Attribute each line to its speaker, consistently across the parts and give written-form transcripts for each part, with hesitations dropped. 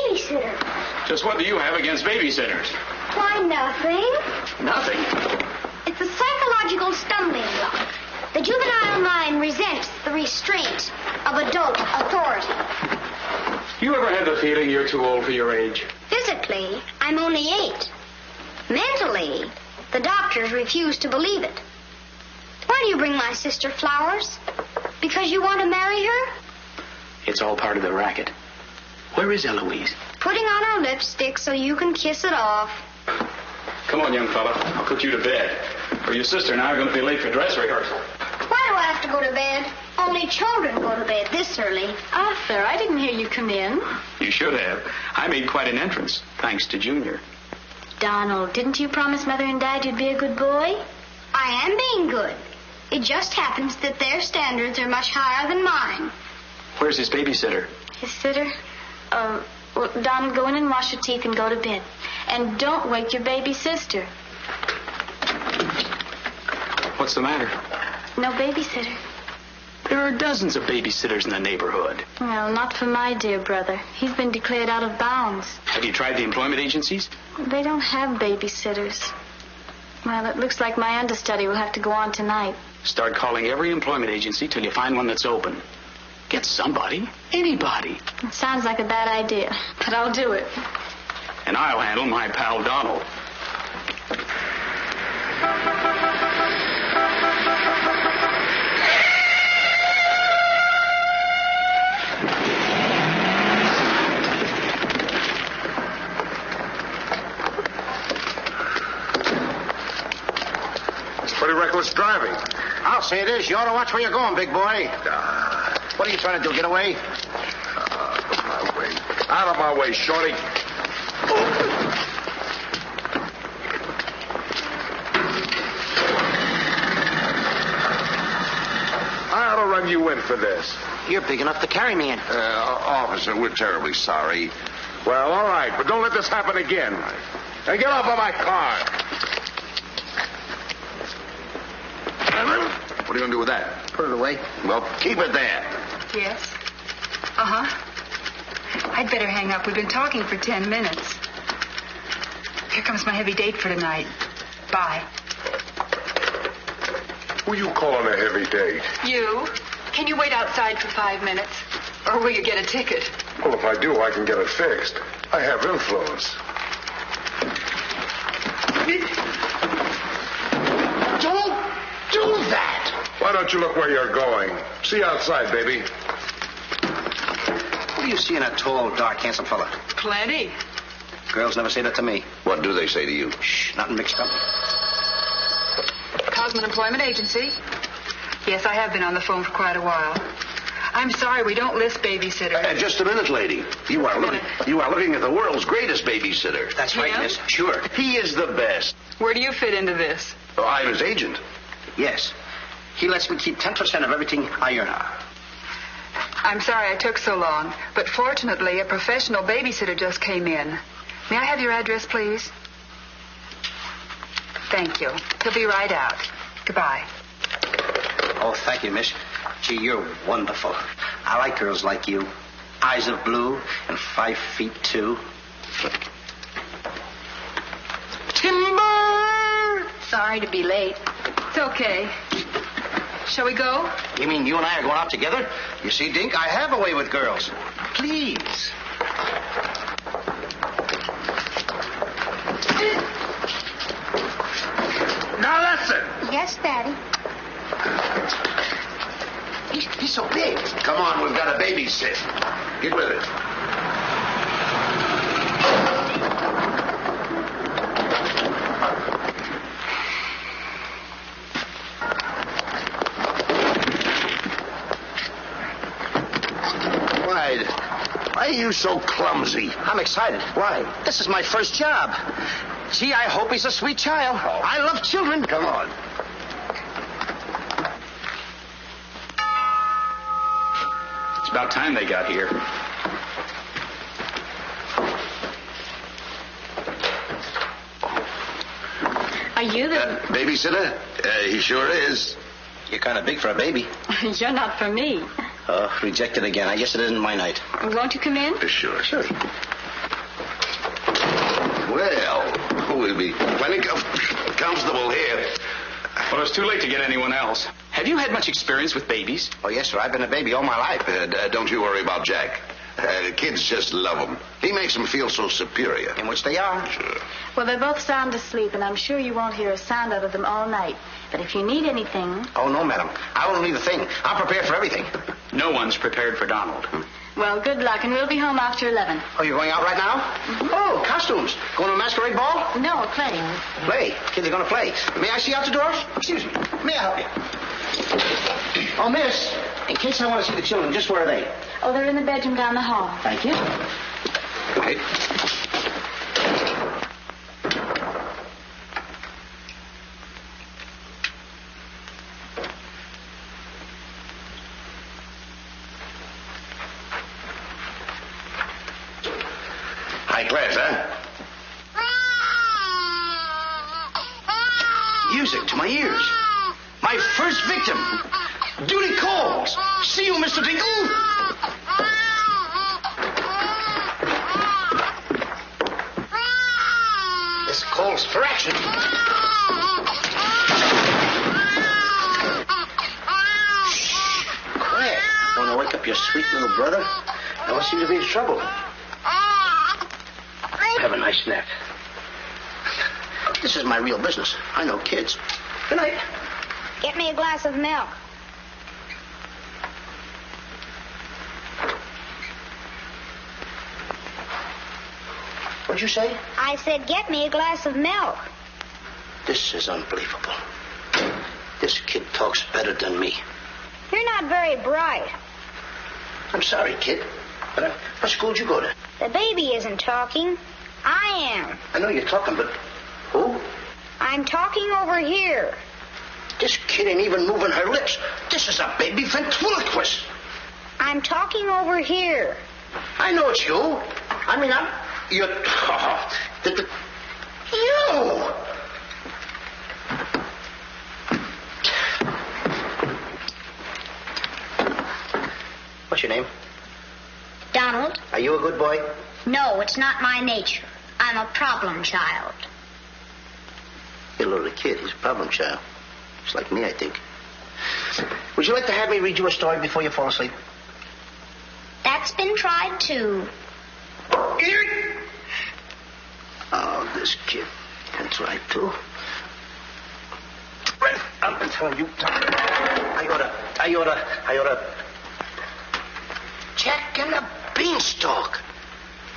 Speaker 1: babysitter.
Speaker 2: Just what do you have against babysitters?
Speaker 1: Why, nothing.
Speaker 2: Nothing.
Speaker 1: It's a psychological stumbling block. The juvenile mind resents the restraint of adult authority.
Speaker 2: You ever had the feeling you're too old for your age?
Speaker 1: Physically, I'm only 8. Mentally, the doctors refuse to believe it. Why do you bring my sister flowers? Because you want to marry her?
Speaker 2: It's all part of the racket. Where is Eloise?
Speaker 1: Putting on her lipstick so you can kiss it off.
Speaker 2: Come on, young fella. I'll put you to bed. Or your sister and I are going to be late for dress rehearsal.
Speaker 1: Why do I have to go to bed? Only children go to bed this early.
Speaker 3: Arthur, I didn't hear you come in.
Speaker 2: You should have. I made quite an entrance, thanks to Junior.
Speaker 3: Donald, didn't you promise Mother and Dad you'd be a good boy?
Speaker 1: I am being good. It just happens that their standards are much higher than mine.
Speaker 2: Where's his babysitter?
Speaker 3: His sitter? Well, Donald, go in and wash your teeth and go to bed. And don't wake your baby sister.
Speaker 2: What's the matter?
Speaker 3: No babysitter.
Speaker 2: There are dozens of babysitters in the neighborhood.
Speaker 3: Well, not for my dear brother. He's been declared out of bounds.
Speaker 2: Have you tried the employment agencies?
Speaker 3: They don't have babysitters. Well, it looks like my understudy will have to go on tonight.
Speaker 2: Start calling every employment agency till you find one that's open. Get somebody. Anybody.
Speaker 3: It sounds like a bad idea, but I'll do it.
Speaker 2: And I'll handle my pal Donald.
Speaker 4: Pretty reckless driving.
Speaker 5: I'll say it is. You ought to watch where you're going, big boy. What are you trying to do, get away?
Speaker 4: Out of my way. Out of my way, shorty. I ought to run you in for this.
Speaker 5: You're big enough to carry me in.
Speaker 4: Officer, we're terribly sorry. Well, all right, but don't let this happen again. Now get off of my car. What are you going to do with that?
Speaker 5: Put it away.
Speaker 4: Well, keep it there.
Speaker 6: Yes? Uh-huh. I'd better hang up. We've been talking for 10 minutes. Here comes my heavy date for tonight. Bye.
Speaker 4: Who you calling a heavy date?
Speaker 6: You? Can you wait outside for 5 minutes? Or will you get a ticket?
Speaker 4: Well, if I do, I can get it fixed. I have influence.
Speaker 5: Don't do that!
Speaker 4: Why don't you look where you're going? See you outside, baby.
Speaker 5: What do you see in a tall, dark, handsome fella?
Speaker 6: Plenty.
Speaker 5: Girls never say that to me.
Speaker 4: What do they say to you?
Speaker 5: Shh, not in mixed company.
Speaker 6: Cosman Employment Agency. Yes, I have been on the phone for quite a while. I'm sorry, we don't list babysitters.
Speaker 7: Just a minute, lady. You are looking at the world's greatest babysitter.
Speaker 5: That's right,
Speaker 6: Yeah?
Speaker 5: miss. Sure.
Speaker 7: He is the best.
Speaker 6: Where do you fit into this?
Speaker 7: Oh, I'm his agent.
Speaker 5: Yes. He lets me keep 10% of everything I earn.
Speaker 6: I'm sorry I took so long, but fortunately, a professional babysitter just came in. May I have your address, please? Thank you. He'll be right out. Goodbye.
Speaker 5: Oh, thank you, miss. Gee, you're wonderful. I like girls like you. Eyes of blue and 5'2". Timber!
Speaker 6: Sorry to be late. It's okay. Shall we go?
Speaker 5: You mean you and I are going out together? You see, Dink, I have a way with girls. Please.
Speaker 4: Now that's it.
Speaker 1: Yes, Daddy.
Speaker 5: He's so big.
Speaker 7: Come on, we've got a babysit. Get with it. Why are you so clumsy?
Speaker 5: I'm excited.
Speaker 7: Why?
Speaker 5: This is my first job. Gee, I hope he's a sweet child.
Speaker 7: Oh.
Speaker 5: I love children.
Speaker 7: Come on.
Speaker 2: It's about time they got here.
Speaker 3: Are you the...
Speaker 7: Babysitter? He sure is.
Speaker 5: You're kind of big for a baby.
Speaker 3: You're not for me.
Speaker 5: Oh, rejected again. I guess it isn't my night.
Speaker 3: Won't you come in?
Speaker 7: Sure. be plenty comfortable here.
Speaker 2: Well, it's too late to get anyone else. Have you had much experience with babies?
Speaker 5: Oh, yes, sir. I've been a baby all my life.
Speaker 7: Don't you worry about Jack. Kids just love him. He makes them feel so superior.
Speaker 5: In which they are.
Speaker 7: Sure.
Speaker 3: Well, they're both sound asleep, and I'm sure you won't hear a sound out of them all night. But if you need anything...
Speaker 5: Oh, no, madam. I won't need a thing. I'm prepared for everything.
Speaker 2: No one's prepared for Donald.
Speaker 3: Well, good luck, and we'll be home after 11.
Speaker 5: Oh, you're going out right now? Mm-hmm. Oh, costumes. Going to a masquerade ball?
Speaker 3: No, playing.
Speaker 5: Play? Kids are going to play. May I see out the door? Excuse me. May I help you? Oh, miss, in case I want to see the children, just where are they?
Speaker 3: Oh, they're in the bedroom down the hall.
Speaker 5: Thank you. Right.
Speaker 7: High class, huh?
Speaker 5: Music to my ears. My first victim. Duty calls. See you, Mr. Dingle. This calls for action. Shh. Quiet. Want to wake up your sweet little brother? No one seems to be in trouble. Have a nice nap. This is my real business. I know kids. Good night.
Speaker 1: Get me a glass of milk.
Speaker 5: What'd you say?
Speaker 1: I said, get me a glass of milk.
Speaker 5: This is unbelievable. This kid talks better than me.
Speaker 1: You're not very bright.
Speaker 5: I'm sorry, kid. But what school did you go to?
Speaker 1: The baby isn't talking. I am.
Speaker 5: I know you're talking, but who?
Speaker 1: I'm talking over here.
Speaker 5: This kid ain't even moving her lips. This is a baby ventriloquist.
Speaker 1: I'm talking over here.
Speaker 5: I know it's you. You're... You! What's your name?
Speaker 1: Donald?
Speaker 5: Are you a good boy?
Speaker 1: No, it's not my nature. I'm a problem child.
Speaker 5: You're a little kid. He's a problem child. Just like me, I think. Would you like to have me read you a story before you fall asleep?
Speaker 1: That's been tried, too.
Speaker 5: Oh, this kid. That's right, too. I'm telling you. I oughta. Jack and the Beanstalk.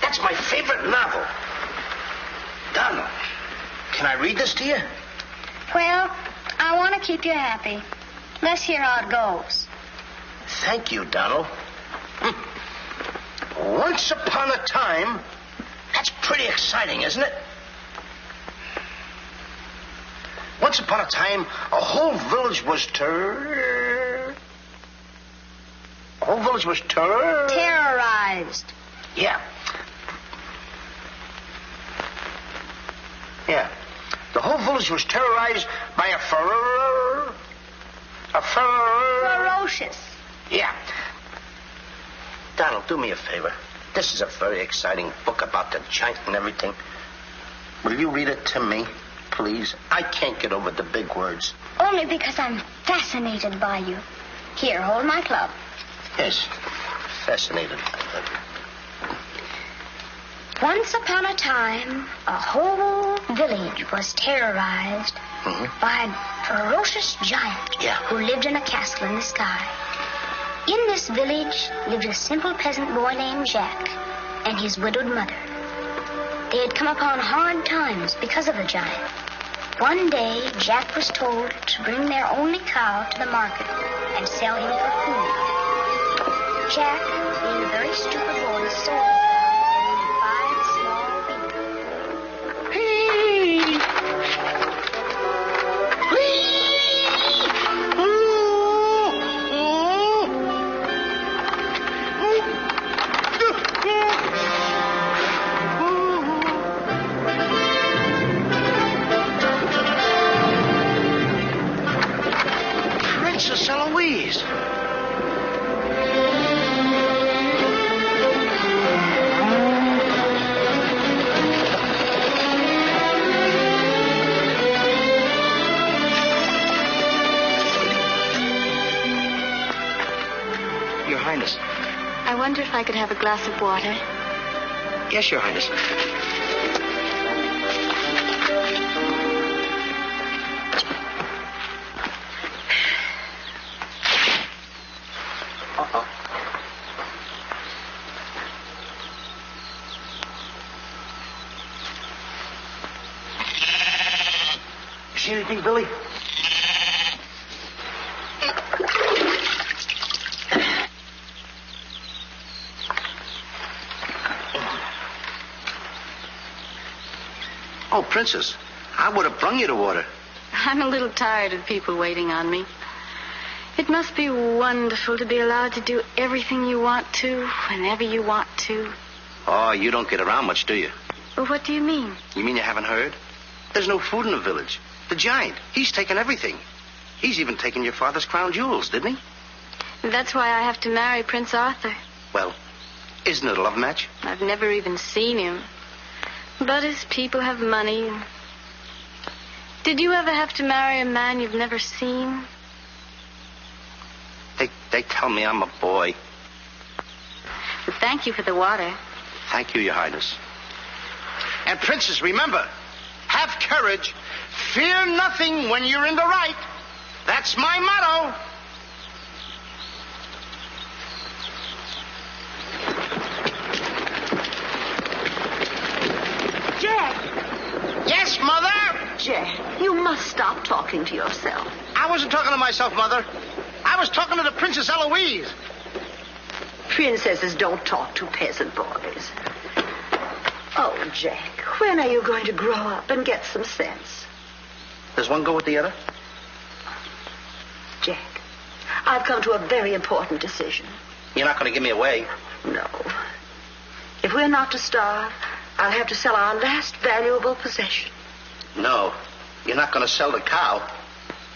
Speaker 5: That's my favorite novel. Donald, can I read this to you?
Speaker 1: Well, I want to keep you happy. Let's hear how it goes.
Speaker 5: Thank you, Donald. Once upon a time... That's pretty exciting, isn't it? Once upon a time, a whole village was
Speaker 1: Terrorized.
Speaker 5: Yeah. Yeah. The whole village was terrorized by a
Speaker 1: Ferocious.
Speaker 5: Yeah. Donald, do me a favor. This is a very exciting book about the giant and everything. Will you read it to me, please? I can't get over the big words.
Speaker 1: Only because I'm fascinated by you. Here, hold my club.
Speaker 5: Yes, fascinated.
Speaker 1: Once upon a time, a whole village was terrorized by a ferocious giant who lived in a castle in the sky. In this village lived a simple peasant boy named Jack and his widowed mother. They had come upon hard times because of the giant. One day, Jack was told to bring their only cow to the market and sell him for food. Jack, being a very stupid boy, sold the cow and 5 small beans.
Speaker 5: Princess Eloise.
Speaker 3: wonder if I could have a glass of water.
Speaker 5: Yes, Your Highness. Uh-oh. You see anything, Billy? Oh, Princess, I would have brung you the water.
Speaker 3: I'm a little tired of people waiting on me. It must be wonderful to be allowed to do everything you want to, whenever you want to.
Speaker 5: Oh, you don't get around much, do you?
Speaker 3: Well, what do you mean?
Speaker 5: You mean you haven't heard? There's no food in the village. The giant, he's taken everything. He's even taken your father's crown jewels, didn't he?
Speaker 3: That's why I have to marry Prince Arthur.
Speaker 5: Well, isn't it a love match?
Speaker 3: I've never even seen him. But his people have money. Did you ever have to marry a man you've never seen?
Speaker 5: They tell me I'm a boy.
Speaker 3: Well, thank you for the water.
Speaker 5: Thank you, Your Highness. And, Princess, remember, have courage. Fear nothing when you're in the right. That's my motto.
Speaker 8: Jack!
Speaker 5: Yes, Mother?
Speaker 8: Jack, you must stop talking to yourself.
Speaker 5: I wasn't talking to myself, Mother. I was talking to the Princess Eloise.
Speaker 8: Princesses don't talk to peasant boys. Oh, Jack, when are you going to grow up and get some sense?
Speaker 5: Does one go with the other?
Speaker 8: Jack, I've come to a very important decision.
Speaker 5: You're not going to give me away.
Speaker 8: No. If we're not to starve, I'll have to sell our last valuable possession.
Speaker 5: No, you're not going to sell the cow.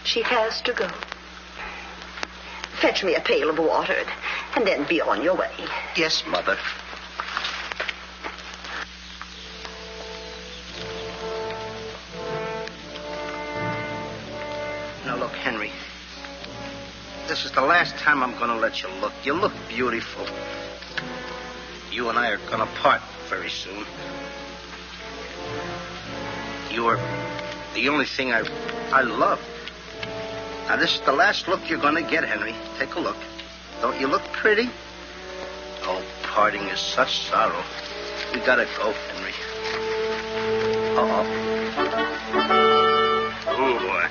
Speaker 8: She has to go. Fetch me a pail of water, and then be on your way.
Speaker 5: Yes, Mother. Now, look, Henry. This is the last time I'm going to let you look. You look beautiful. You and I are going to part very soon. You are the only thing I love. Now, this is the last look you're going to get, Henry. Take a look. Don't you look pretty? Oh, parting is such sorrow. We gotta go, Henry.
Speaker 2: Oh, boy.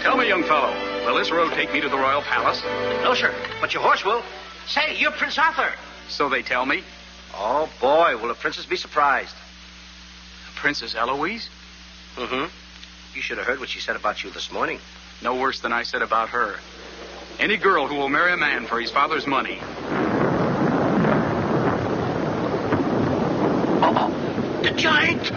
Speaker 2: Tell me, young fellow, will this road take me to the royal palace?
Speaker 5: No, sir, but your horse will. Say, you're Prince Arthur.
Speaker 2: So they tell me.
Speaker 5: Oh, boy, will the princess be surprised.
Speaker 2: Princess Eloise?
Speaker 5: Mm-hmm. You should have heard what she said about you this morning.
Speaker 2: No worse than I said about her. Any girl who will marry a man for his father's money.
Speaker 5: Uh-oh. The giant!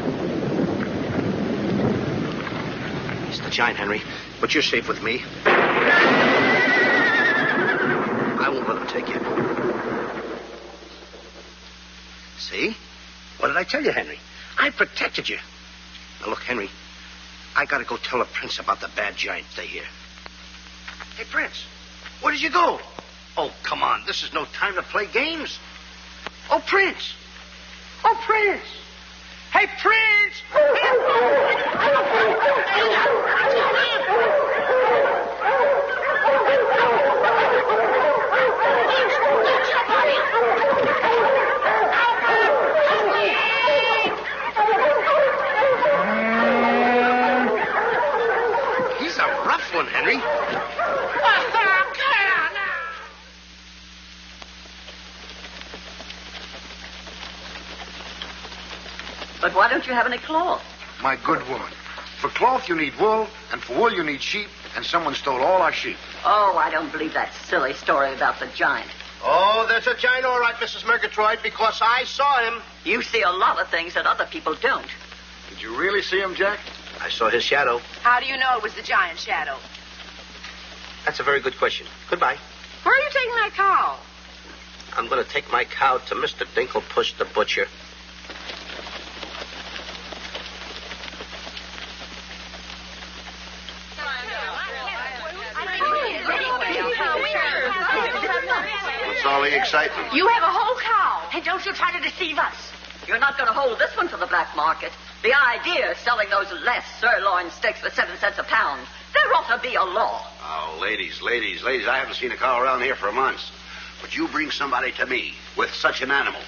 Speaker 5: It's the giant, Henry. But you're safe with me. I won't let him take you. See? What did I tell you, Henry? I protected you. Now, look, Henry. I gotta go tell the prince about the bad giant they hear. Hey, Prince, where did you go? Oh, come on. This is no time to play games. Oh, Prince. Oh, Prince. Hey, Prince. He's a rough one, Henry.
Speaker 8: But why don't you have any cloth?
Speaker 4: My good woman. For cloth, you need wool, and for wool, you need sheep, and someone stole all our sheep.
Speaker 8: Oh, I don't believe that silly story about the giant.
Speaker 5: Oh, there's a giant, all right, Mrs. Murgatroyd, because I saw him.
Speaker 8: You see a lot of things that other people don't.
Speaker 4: Did you really see him, Jack?
Speaker 5: I saw his shadow.
Speaker 9: How do you know it was the giant shadow?
Speaker 5: That's a very good question. Goodbye.
Speaker 9: Where are you taking that cow?
Speaker 5: I'm going to take my cow to Mr. Dinklepush the butcher.
Speaker 4: It's all
Speaker 5: all the excitement?
Speaker 9: You have a whole cow.
Speaker 8: Hey, don't you try to deceive us. You're not going to hold this one for the black market. The idea of selling those less sirloin steaks for 7 cents a pound. There ought to be a law.
Speaker 5: Oh, ladies, I haven't seen a cow around here for months. But you bring somebody to me with such an animal,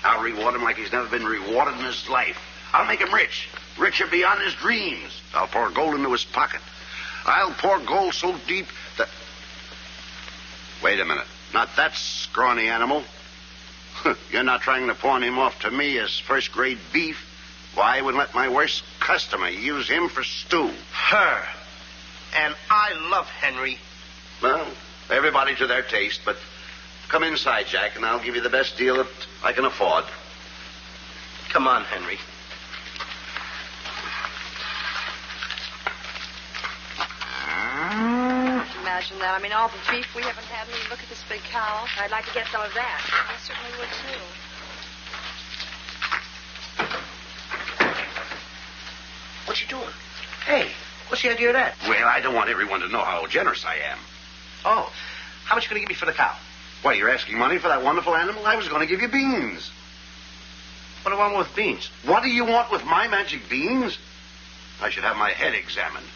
Speaker 5: I'll reward him like he's never been rewarded in his life. I'll make him rich. Richer beyond his dreams. I'll pour gold into his pocket. I'll pour gold so deep that... Wait a minute. Not that scrawny animal. You're not trying to pawn him off to me as first-grade beef. Why, I would let my worst customer use him for stew. Her. And I love Henry. Well, everybody to their taste, but come inside, Jack, and I'll give you the best deal that I can afford. Come on, Henry.
Speaker 9: Imagine that. I mean, all the beef we haven't had. And look at this big cow. I'd like to get some of that. I certainly would, too.
Speaker 5: What you doing? Hey, what's the idea of that? Well, I don't want everyone to know how generous I am. Oh, how much are you going to give me for the cow? Why, you're asking money for that wonderful animal? I was going to give you beans. What do I want with beans? What do you want with my magic beans? I should have my head examined.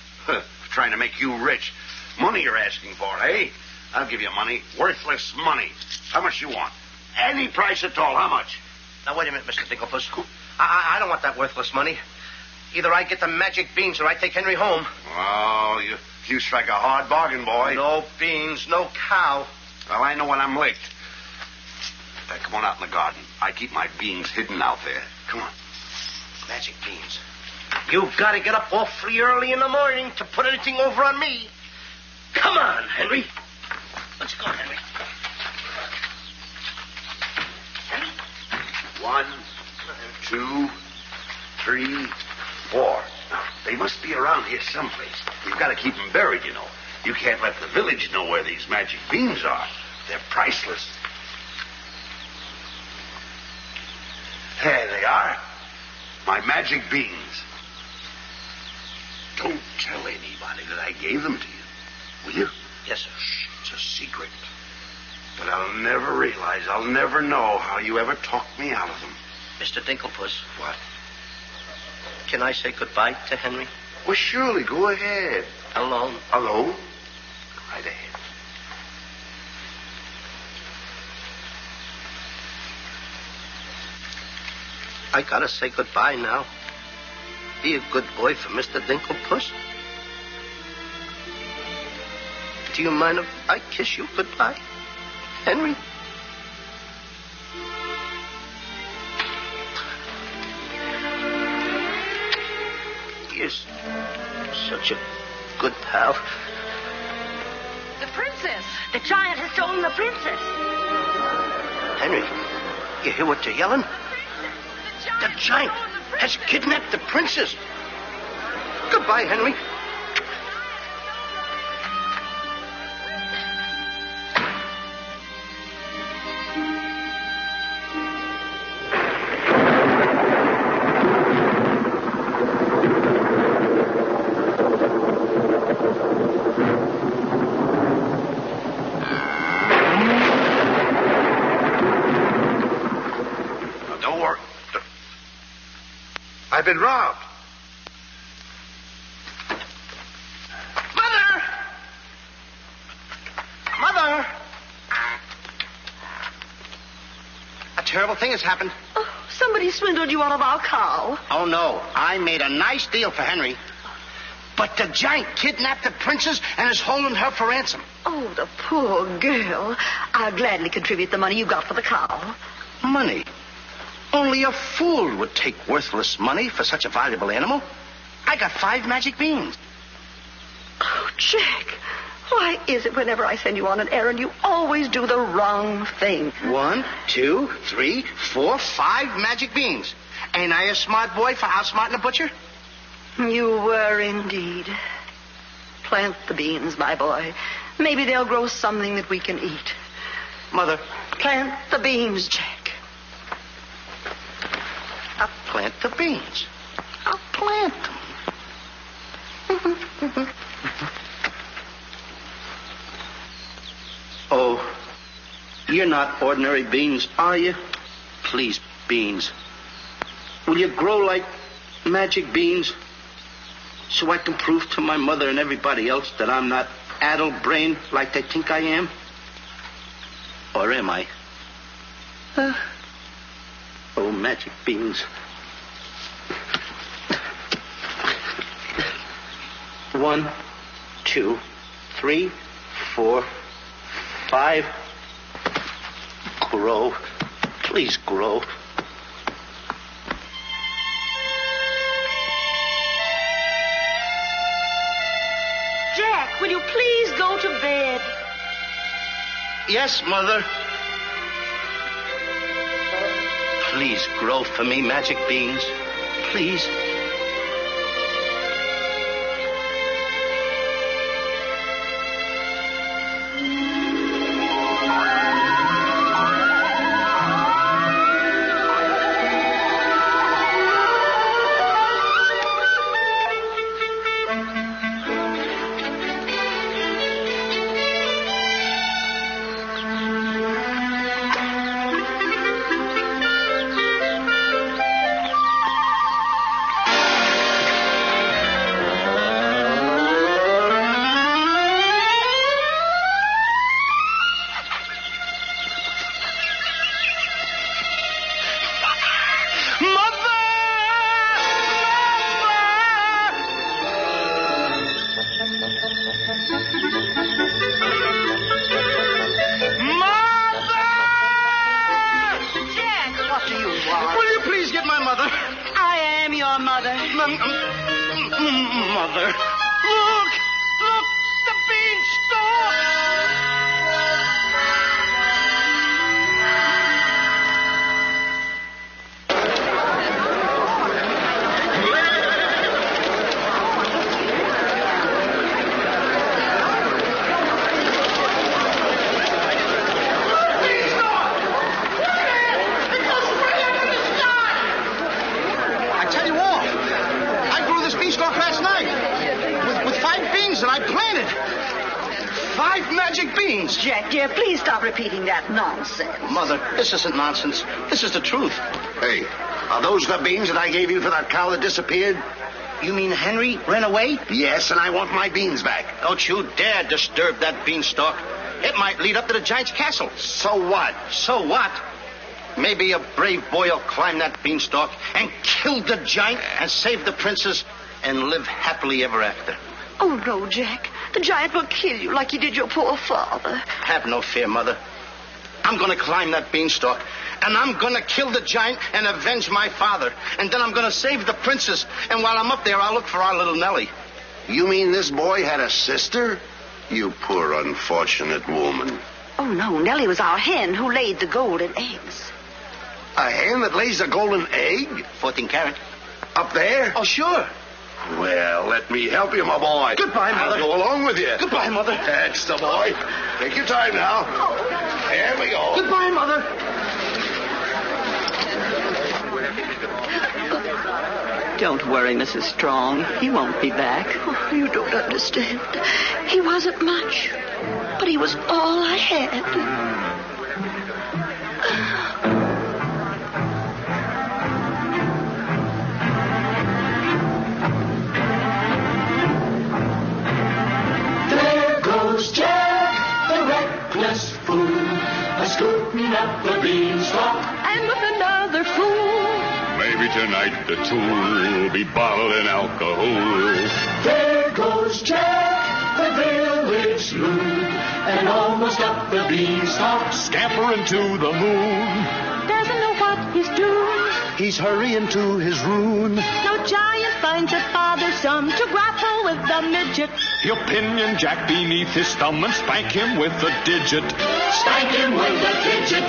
Speaker 5: Trying to make you rich. Money you're asking for, eh? I'll give you money. Worthless money. How much you want? Any price at all. How much? Now, wait a minute, Mr. Dinklepuss. I don't want that worthless money. Either I get the magic beans or I take Henry home. Oh, you strike a hard bargain, boy. No beans, no cow. Well, I know when I'm licked. Come on out in the garden. I keep my beans hidden out there. Come on. Magic beans. You've got to get up awfully early in the morning to put anything over on me. Come on, Henry. Let's go, Henry. Henry? 1, 2, 3, 4. Now, they must be around here someplace. We've got to keep them buried, you know. You can't let the village know where these magic beans are. They're priceless. There they are. My magic beans. Don't tell anybody that I gave them to you. Will you? Yes, sir. Shh, it's a secret. But I'll never realize, I'll never know how you ever talked me out of them. Mr. Dinklepuss. What? Can I say goodbye to Henry? Well, surely. Go ahead. Alone? Alone? Go right ahead. I gotta say goodbye now. Be a good boy for Mr. Dinklepuss. Do you mind if I kiss you goodbye, Henry? You're such a good pal.
Speaker 8: The princess. The giant has stolen the princess.
Speaker 5: Henry, you hear what they're yelling? The giant has kidnapped the princess. Goodbye, Henry. I've been robbed. Mother! Mother! A terrible thing has happened.
Speaker 8: Oh, somebody swindled you out of our cow.
Speaker 5: Oh, no. I made a nice deal for Henry. But the giant kidnapped the princess and is holding her for ransom.
Speaker 8: Oh, the poor girl. I'll gladly contribute the money you got for the cow.
Speaker 5: Money? Only a fool would take worthless money for such a valuable animal. I got 5 magic beans.
Speaker 8: Oh, Jack, why is it whenever I send you on an errand, you always do the wrong thing?
Speaker 5: 1, 2, 3, 4, 5 magic beans. Ain't I a smart boy for outsmarting a butcher?
Speaker 8: You were indeed. Plant the beans, my boy. Maybe they'll grow something that we can eat.
Speaker 5: Mother.
Speaker 8: Plant the beans, Jack.
Speaker 5: I'll plant the beans. I'll plant them. Oh, You're not ordinary beans, are you? Please, beans. Will you grow like magic beans so I can prove to my mother and everybody else that I'm not addle-brained like they think I am? Or am I? Oh, magic beans. 1, 2, 3, 4, 5. Grow. Please grow.
Speaker 10: Jack, will you please go to bed?
Speaker 5: Yes, Mother. Please grow for me, magic beans. Please. Mother, look, the beanstalk! Last night with 5 beans that I planted. 5 magic beans.
Speaker 8: Jack, dear, please stop repeating that nonsense.
Speaker 5: Mother, this isn't nonsense. This is the truth.
Speaker 7: Hey, are those the beans that I gave you for that cow that disappeared?
Speaker 5: You mean Henry ran away?
Speaker 7: Yes, and I want my beans back.
Speaker 5: Don't you dare disturb that beanstalk. It might lead up to the giant's castle.
Speaker 7: So what?
Speaker 5: So what? Maybe a brave boy will climb that beanstalk and kill the giant and save the princess and live happily ever after.
Speaker 8: Oh, no, Jack. The giant will kill you like he did your poor father.
Speaker 5: Have no fear, Mother. I'm going to climb that beanstalk, and I'm going to kill the giant and avenge my father. And then I'm going to save the princess. And while I'm up there, I'll look for our little Nellie.
Speaker 7: You mean this boy had a sister? You poor unfortunate woman.
Speaker 8: Oh, no. Nellie was our hen who laid the golden eggs.
Speaker 7: A hen that lays a golden egg?
Speaker 5: 14 carat.
Speaker 7: Up there?
Speaker 5: Oh, sure.
Speaker 7: Well, let me help you, my boy.
Speaker 5: Goodbye, Mother.
Speaker 7: I'll go along with you.
Speaker 5: Goodbye, Mother.
Speaker 7: That's the boy. Take your time now. There we go.
Speaker 5: Goodbye, Mother.
Speaker 8: Don't worry, Mrs. Strong. He won't be back. Oh, you don't understand. He wasn't much, but he was all I had.
Speaker 11: Jack, the reckless fool, a-scooting up the beanstalk,
Speaker 10: and with another fool.
Speaker 11: Maybe tonight the tool will be bottling alcohol. There goes Jack, the village loon, and almost up the beanstalk, scampering to the moon.
Speaker 10: Doesn't know what he's doing.
Speaker 11: He's hurrying to his ruin.
Speaker 10: No giant finds it bothersome to grapple with the midget.
Speaker 11: He'll pinion Jack beneath his thumb and spank him with a digit. Spank him with a digit.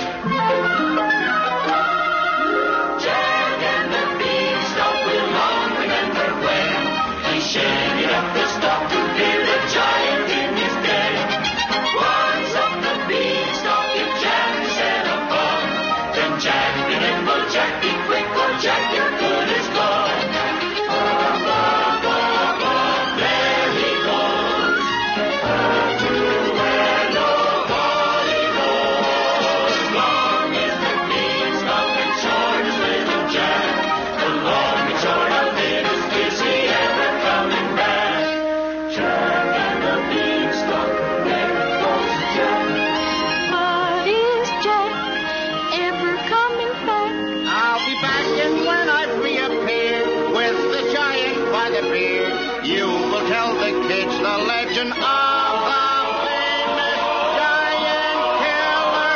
Speaker 11: Jack and the beanstalk will long remember when he shaded up the stalk to hear the giant in his den. Once up the beanstalk, if Jack set upon, then Jack be nimble, Jack be quick, or Jack your good is gone.
Speaker 12: appeared. You will tell the kids the legend of the famous giant killer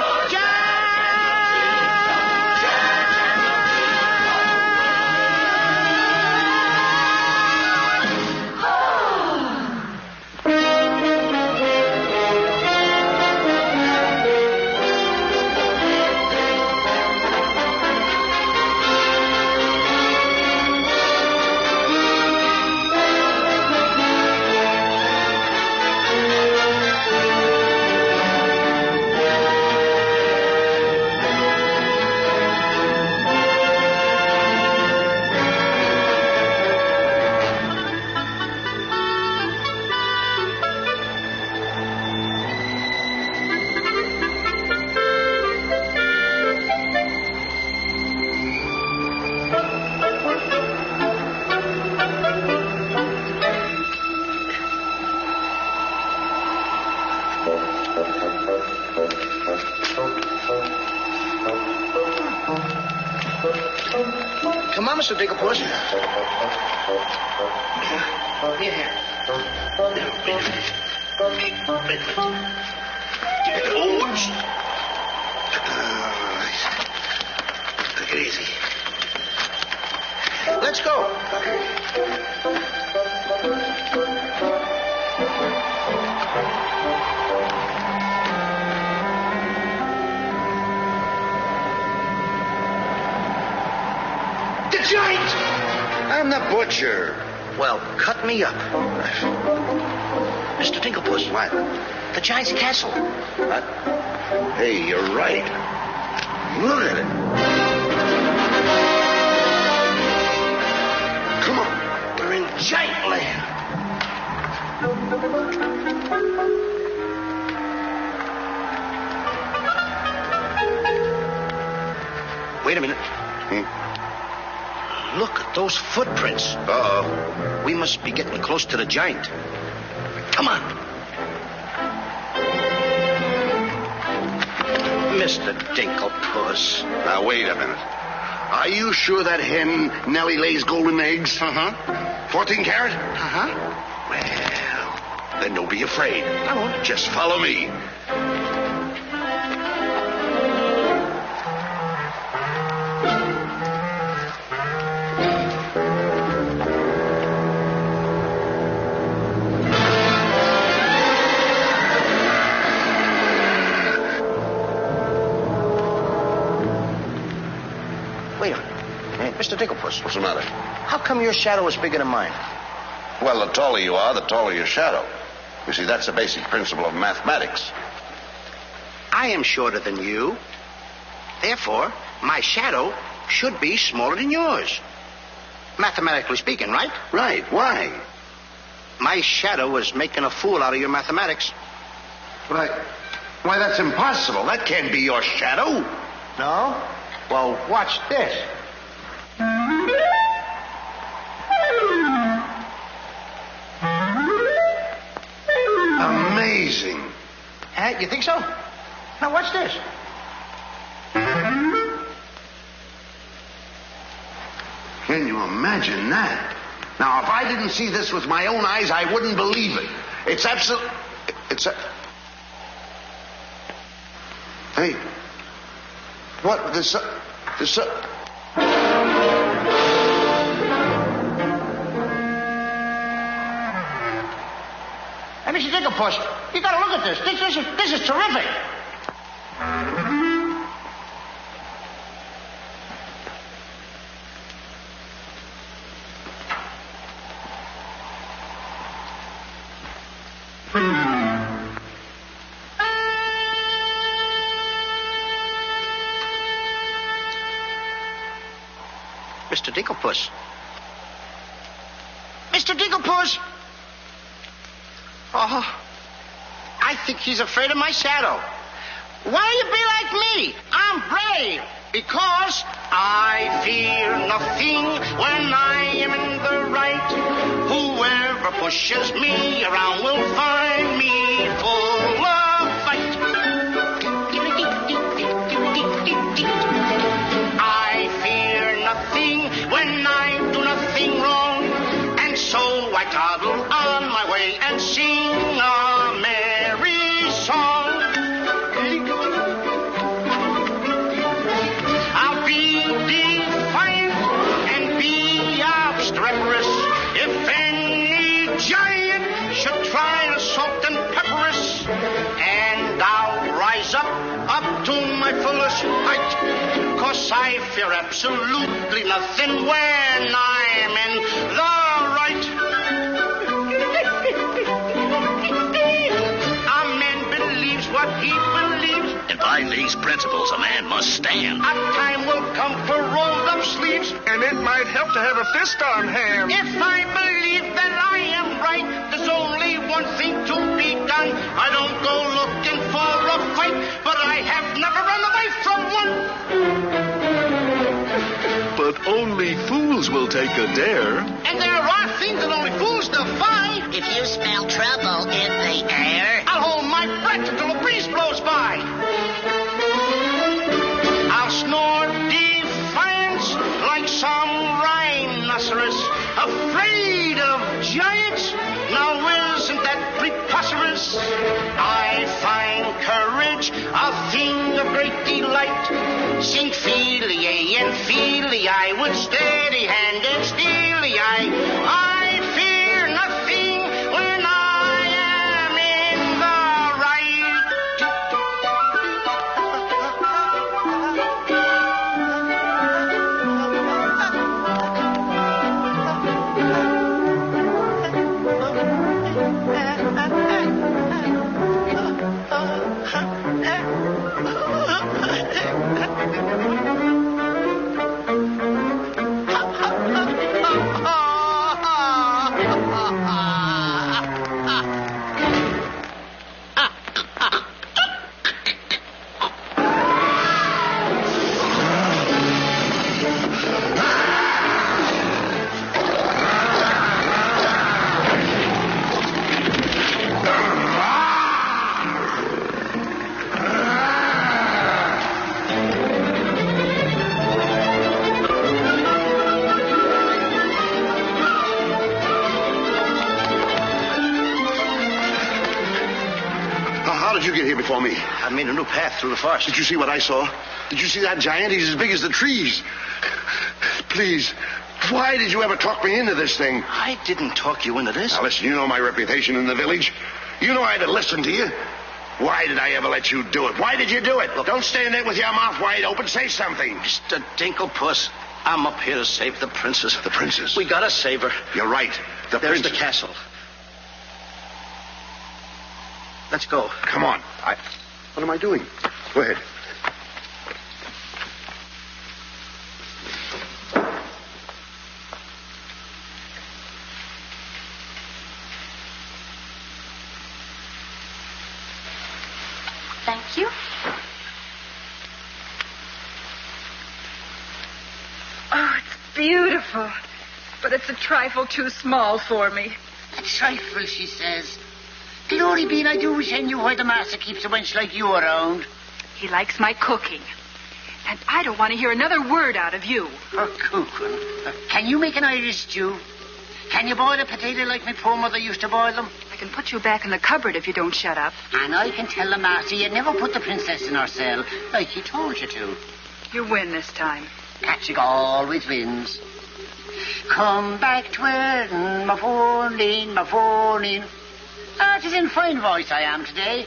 Speaker 5: Come on, Mr. Digglepuss. Here. Wait a minute. Oops. Take it easy. Let's go. The giant!
Speaker 12: I'm the butcher.
Speaker 5: Well, cut me up. Mr. Digglepuss.
Speaker 12: What?
Speaker 5: The giant's castle.
Speaker 12: What? Hey, you're right. Look at it. Come on.
Speaker 5: We're in giant land. Wait a minute. Look at those footprints.
Speaker 12: Uh-oh.
Speaker 5: We must be getting close to the giant. Come on. Mr. Dinklepuss.
Speaker 12: Now, wait a minute. Are you sure that hen Nellie lays golden eggs?
Speaker 5: Uh-huh.
Speaker 12: 14 carat?
Speaker 5: Uh-huh.
Speaker 12: Well, then don't be afraid.
Speaker 5: I won't.
Speaker 12: Just follow me.
Speaker 5: Wait a minute. Hey, Mr. Dinklepuss.
Speaker 12: What's the matter?
Speaker 5: How come your shadow is bigger than mine?
Speaker 12: Well, the taller you are, the taller your shadow. You see, that's the basic principle of mathematics.
Speaker 5: I am shorter than you. Therefore, my shadow should be smaller than yours. Mathematically speaking, right?
Speaker 12: Right. Why?
Speaker 5: My shadow is making a fool out of your mathematics.
Speaker 12: Why, that's impossible. That can't be your shadow.
Speaker 5: No? Well, watch this.
Speaker 12: Amazing.
Speaker 5: You think so? Now, watch this.
Speaker 12: Can you imagine that? Now, if I didn't see this with my own eyes, I wouldn't believe it. It's absolute. Hey. What? This.
Speaker 5: Hey, Mr. Digglepuss, you gotta look at this. This is terrific. Mr. Digglepuss. Mr. Digglepuss! Oh, I think he's afraid of my shadow. Why do you be like me? I'm brave because I fear nothing when I am in the right. Whoever pushes me around will find me full of fight. I fear nothing when I do nothing wrong, and so
Speaker 12: I toddle on my way and sing a merry song. I'll be defiant and be obstreperous if any giant should try to salt and pepper us. And I'll rise up to my fullest height, 'cause I fear absolutely nothing when I'm in the right. A man believes what he believes,
Speaker 13: And by these principles, a man must stand.
Speaker 12: a time will come for rolled up sleeves,
Speaker 4: And it might help to have a fist on hand.
Speaker 12: if I believe that I am right. There's only one thing to be done. I don't go looking for a fight, but I have never run away from one.
Speaker 14: But only fools will take a dare.
Speaker 12: And there are things that only fools defy.
Speaker 15: If you smell trouble in the air,
Speaker 12: I'll hold my breath until a breeze blows by. I'll snore defiance like some rhinoceros, afraid of giants. Now isn't that preposterous? I find courage a thing of great delight. Sing Feely and Feely, I with steady hand and steely eye. I fear nothing when I am in the right.
Speaker 4: How did you get here before me?
Speaker 5: I made a new path through the forest.
Speaker 4: Did you see what I saw? Did you see that giant? He's as big as the trees. Please, why did you ever talk me into this thing?
Speaker 5: I didn't talk you into this.
Speaker 4: Now, listen, you know my reputation in the village. You know I'd have listened to you. Why did I ever let you do it? Why did you do it? Look, don't stand there with your mouth wide open. Say something.
Speaker 5: Mr. Dinklepuss, I'm up here to save the princess.
Speaker 4: The princess?
Speaker 5: We gotta save her.
Speaker 4: You're right.
Speaker 5: There's the castle. Let's go.
Speaker 4: Come on. What am I doing? Go ahead.
Speaker 3: Thank you.
Speaker 6: Oh, it's beautiful. But it's a trifle too small for me.
Speaker 15: a trifle, she says. Glory be, and I do wish I knew why the master keeps a wench like you around.
Speaker 6: He likes my cooking. And I don't want to hear another word out of you.
Speaker 15: For cooking. Can you make an Irish stew? Can you boil a potato like my poor mother used to boil them?
Speaker 6: I can put you back in the cupboard if you don't shut up.
Speaker 15: And I can tell the master you never put the princess in her cell, like he told you to.
Speaker 6: You win this time.
Speaker 15: Patrick always wins. Come back twirling my phone in. Ah, it is in fine voice I am today.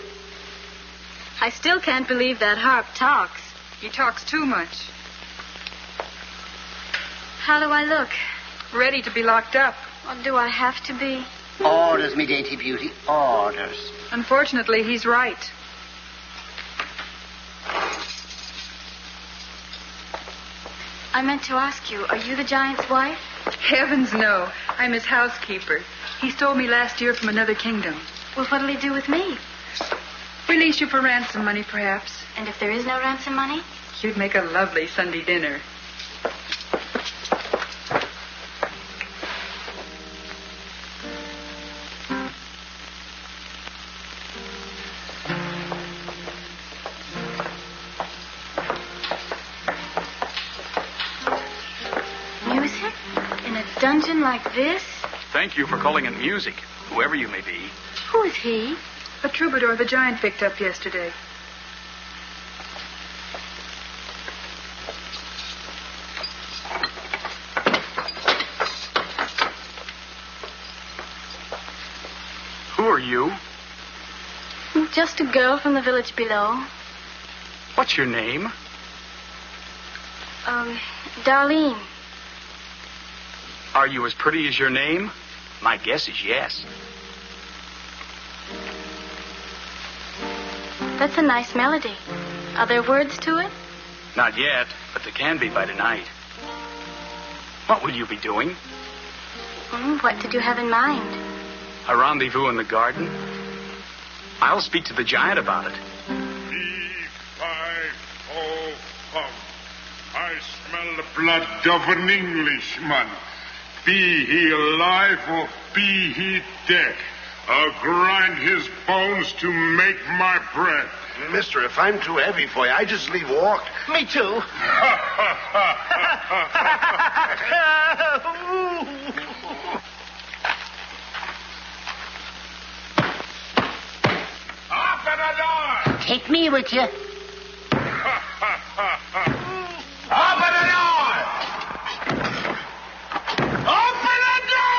Speaker 3: I still can't believe that harp talks.
Speaker 6: He talks too much.
Speaker 3: How do I look?
Speaker 6: Ready to be locked up.
Speaker 3: Or do I have to be?
Speaker 15: Orders, me dainty beauty, orders.
Speaker 6: Unfortunately, he's right.
Speaker 3: I meant to ask you, are you the giant's wife?
Speaker 6: Heavens, no. I'm his housekeeper. He stole me last year from another kingdom.
Speaker 3: Well, what'll he do with me?
Speaker 6: Release you for ransom money, perhaps.
Speaker 3: And if there is no ransom money?
Speaker 6: You'd make a lovely Sunday dinner.
Speaker 3: Music? In a dungeon like this?
Speaker 2: thank you for calling it music, whoever you may be.
Speaker 3: Who is he?
Speaker 6: A troubadour the giant picked up yesterday.
Speaker 2: Who are you?
Speaker 3: Just a girl from the village below.
Speaker 2: What's your name?
Speaker 3: Darlene.
Speaker 2: Are you as pretty as your name? My guess is yes.
Speaker 3: That's a nice melody. Are there words to it?
Speaker 2: Not yet, but there can be by tonight. What will you be doing?
Speaker 3: What did you have in mind?
Speaker 2: A rendezvous in the garden? I'll speak to the giant about it.
Speaker 16: B-5-O-Hum. I smell the blood of an Englishman. Be he alive or be he dead, I'll grind his bones to make my bread.
Speaker 4: Mister, if I'm too heavy for you, I just leave walk.
Speaker 5: Me too.
Speaker 16: Open the door!
Speaker 15: Take me with you.
Speaker 16: Open the door! Open the door!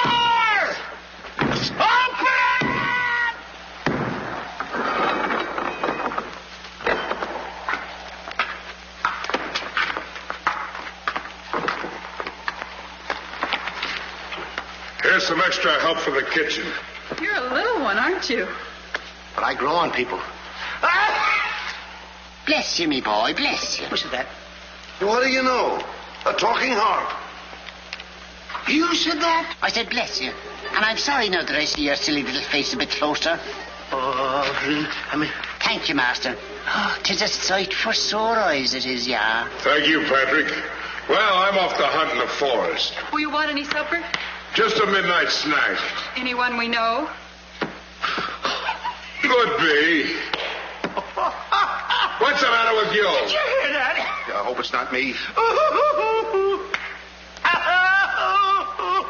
Speaker 16: Open it! Here's some extra help for the kitchen.
Speaker 6: You're a little one, aren't you?
Speaker 5: But I grow on people.
Speaker 15: Bless you, me boy, bless you.
Speaker 5: Who said that?
Speaker 4: What do you know? A talking harp.
Speaker 15: You said that? I said bless you. And I'm sorry now that I see your silly little face a bit closer. Thank you, master. Oh, 'tis a sight for sore eyes, it is, yeah.
Speaker 16: Thank you, Patrick. Well, I'm off to hunt in the forest.
Speaker 6: Will you want any supper?
Speaker 16: Just a midnight snack.
Speaker 6: Anyone we know?
Speaker 16: Could be. What's the matter with you?
Speaker 5: Did you hear that?
Speaker 4: I hope it's not me.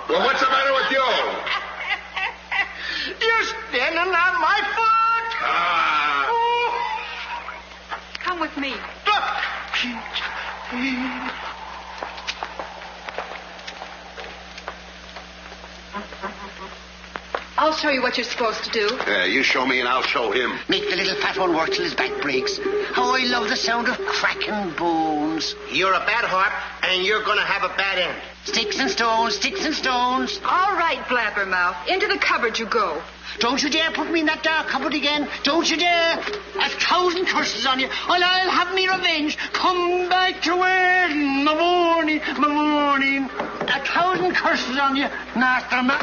Speaker 16: Well, what's the matter with you?
Speaker 5: You're standing on my foot.
Speaker 6: Come with me. I'll show you what you're supposed to do.
Speaker 4: You show me and I'll show him.
Speaker 15: Make the little fat one work till his back breaks. How I love the sound of cracking bones.
Speaker 5: You're a bad harp, and you're going to have a bad end.
Speaker 15: Sticks and stones, sticks and stones.
Speaker 6: All right, Blabbermouth. Into the cupboard you go.
Speaker 15: Don't you dare put me in that dark cupboard again. Don't you dare. 1,000 curses on you. Well, I'll have me revenge. Come back to where in the morning, 1,000 curses on you, Master Ma.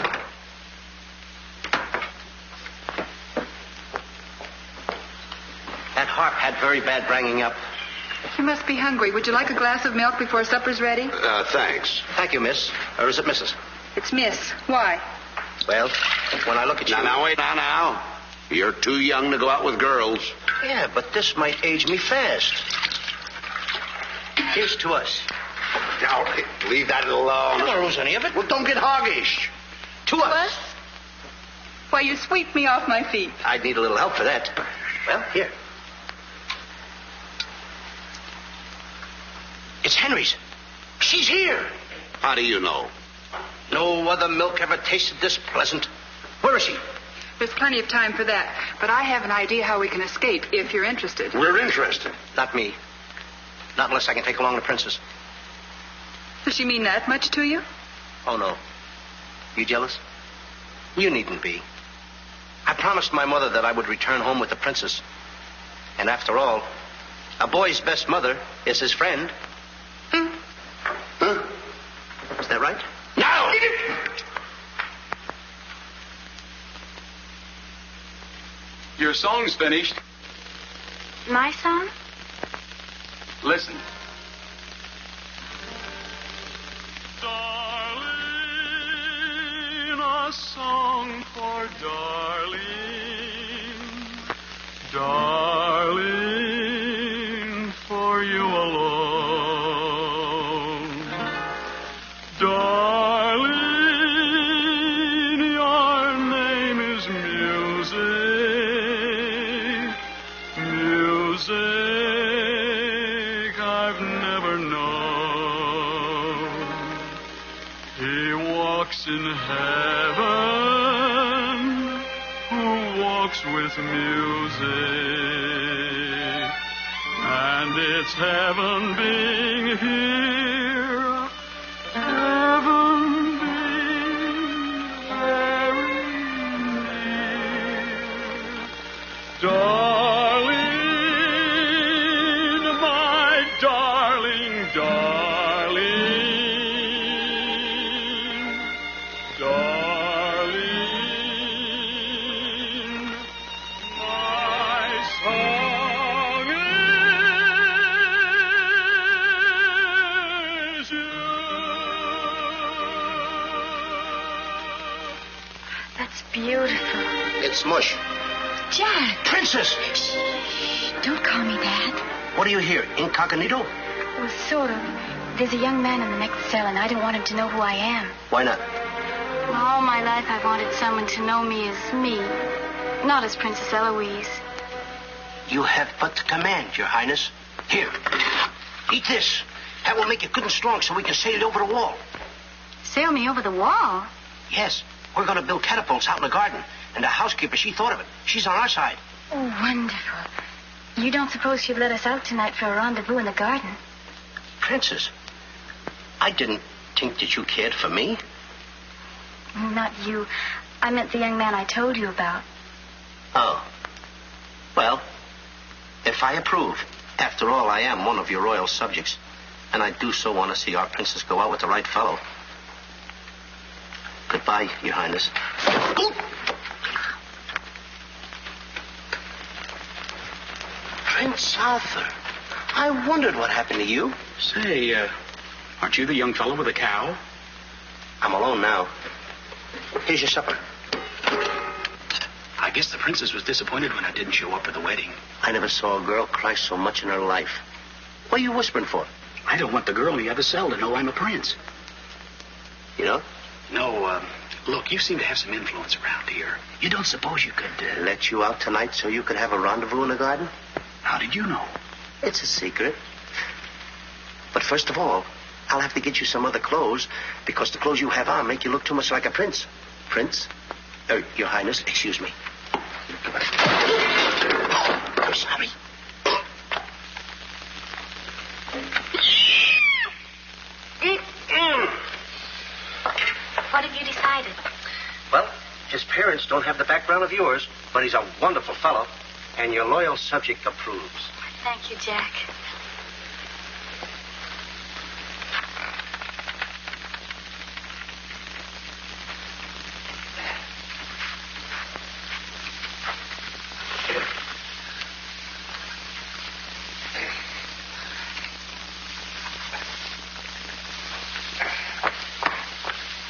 Speaker 5: That harp had very bad bringing up.
Speaker 6: You must be hungry. Would you like a glass of milk before supper's ready?
Speaker 4: Thanks.
Speaker 5: Thank you, miss. Or is it Mrs.?
Speaker 6: It's Miss. Why?
Speaker 5: Well, when I look at you...
Speaker 4: Now, wait, now. You're too young to go out with girls.
Speaker 5: Yeah, but this might age me fast. Here's to us.
Speaker 4: Now, leave that alone.
Speaker 5: I don't lose any of it.
Speaker 4: Well, don't get hoggish.
Speaker 5: To us.
Speaker 6: Why, you sweep me off my feet.
Speaker 5: I'd need a little help for that. Well, here. It's Henry's. She's here.
Speaker 4: How do you know?
Speaker 5: No other milk ever tasted this pleasant. Where is she?
Speaker 6: There's plenty of time for that. But I have an idea how we can escape, if you're interested.
Speaker 4: We're interested.
Speaker 5: Not me. Not unless I can take along the princess.
Speaker 6: Does she mean that much to you?
Speaker 5: Oh, no. You jealous? You needn't be. I promised my mother that I would return home with the princess. And after all, a boy's best mother is his friend.
Speaker 4: Huh?
Speaker 5: Is that right?
Speaker 4: No!
Speaker 2: Your song's finished.
Speaker 3: My song?
Speaker 2: Listen.
Speaker 11: Darling, a song for darling. Darling, for you alone. Darling, heaven who walks with music. And it's heaven being here, heaven being very near. Darling, my darling, darling, darling, my song is you.
Speaker 3: That's beautiful.
Speaker 5: It's mush.
Speaker 3: Jack.
Speaker 5: Princess!
Speaker 3: Shh. Don't call me that.
Speaker 5: What are you here, incognito?
Speaker 3: Well, sort of. There's a young man in the next cell, and I don't want him to know who I am.
Speaker 5: Why not?
Speaker 3: Well, all my life I've wanted someone to know me as me, not as Princess Eloise.
Speaker 5: You have but to command, Your Highness. Here, eat this. That will make you good and strong so we can sail you over the wall.
Speaker 3: Sail me over the wall?
Speaker 5: Yes, we're going to build catapults out in the garden. And the housekeeper, she thought of it. She's on our side.
Speaker 3: Oh, wonderful. You don't suppose she'd let us out tonight for a rendezvous in the garden?
Speaker 5: Princess, I didn't think that you cared for me.
Speaker 3: Not you. I meant the young man I told you about.
Speaker 5: Oh. Well, if I approve, after all, I am one of your royal subjects. And I do so want to see our princess go out with the right fellow. Goodbye, Your Highness. Prince Arthur, I wondered what happened to you.
Speaker 2: Say, aren't you the young fellow with the cow?
Speaker 5: I'm alone now. Here's your supper.
Speaker 2: I guess the princess was disappointed when I didn't show up at the wedding.
Speaker 5: I never saw a girl cry so much in her life. What are you whispering for?
Speaker 2: I don't want the girl in the other cell to know I'm a prince.
Speaker 5: You know?
Speaker 2: No, look, you seem to have some influence around here. You don't suppose you could...
Speaker 5: Let you out tonight so you could have a rendezvous in the garden?
Speaker 2: How did you know?
Speaker 5: It's a secret. But first of all, I'll have to get you some other clothes, because the clothes you have on make you look too much like a prince. Prince? Your Highness, excuse me. Oh, I'm sorry.
Speaker 3: What have you decided?
Speaker 5: Well, his parents don't have the background of yours, but he's a wonderful fellow, and your loyal subject approves.
Speaker 3: Thank you, Jack.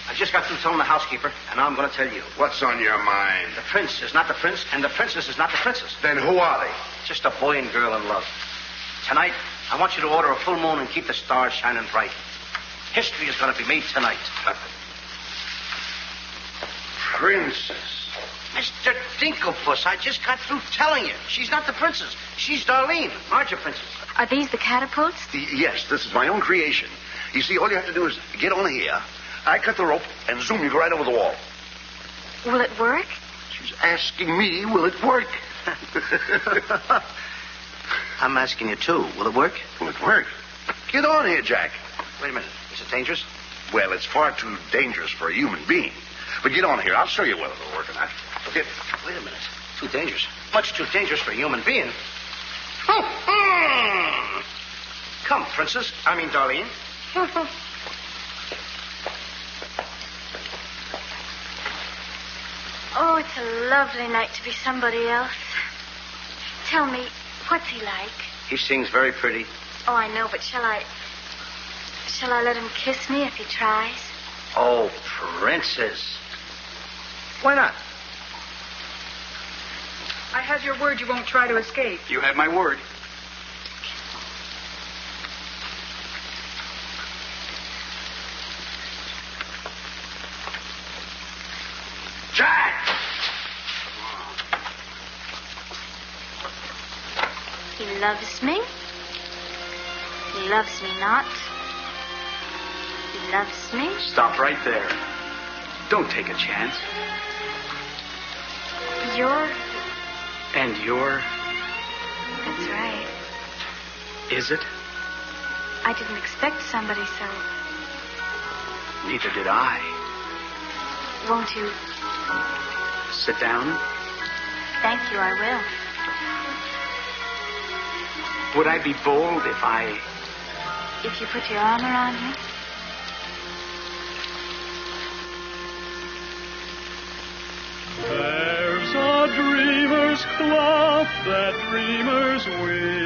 Speaker 5: I just got through telling the housekeeper, and now I'm going to tell you.
Speaker 4: What's on your mind?
Speaker 5: The prince is not the prince, and the princess is not the princess.
Speaker 4: Then who are they?
Speaker 5: Just a boy and girl in love. Tonight, I want you to order a full moon and keep the stars shining bright. History is going to be made tonight.
Speaker 4: Princess.
Speaker 5: Mr. Dinklepuss, I just got through telling you. She's not the princess. She's Darlene. Aren't you, princess?
Speaker 3: Are these the catapults?
Speaker 4: Yes, this is my own creation. You see, all you have to do is get on here. I cut the rope, and zoom, you go right over the wall.
Speaker 3: Will it work?
Speaker 4: She's asking me, will it work?
Speaker 5: I'm asking you, too. Will it work?
Speaker 4: Will it work? Get on here, Jack.
Speaker 5: Wait a minute. Is it dangerous?
Speaker 4: Well, it's far too dangerous for a human being. But get on here. I'll show you whether it'll work or not. Okay.
Speaker 5: Wait a minute. Too dangerous. Much too dangerous for a human being. Come, princess. I mean, Darlene.
Speaker 3: Oh, it's a lovely night to be somebody else. Tell me, what's he like?
Speaker 5: He sings very pretty.
Speaker 3: Oh, I know, but shall I let him kiss me if he tries?
Speaker 5: Oh, princess. Why not?
Speaker 6: I have your word you won't try to escape.
Speaker 2: You have my word.
Speaker 4: Jack!
Speaker 3: He loves me. He loves me not. He loves me.
Speaker 2: Stop right there. Don't take a chance.
Speaker 3: You're...
Speaker 2: And you're...
Speaker 3: That's right.
Speaker 2: Is it?
Speaker 3: I didn't expect somebody so...
Speaker 2: Neither did I.
Speaker 3: Won't you?
Speaker 2: Sit down.
Speaker 3: Thank you, I will.
Speaker 2: Would I be bold if I...
Speaker 3: If you put your arm around me?
Speaker 11: There's a dreamer's cloth that dreamers weave,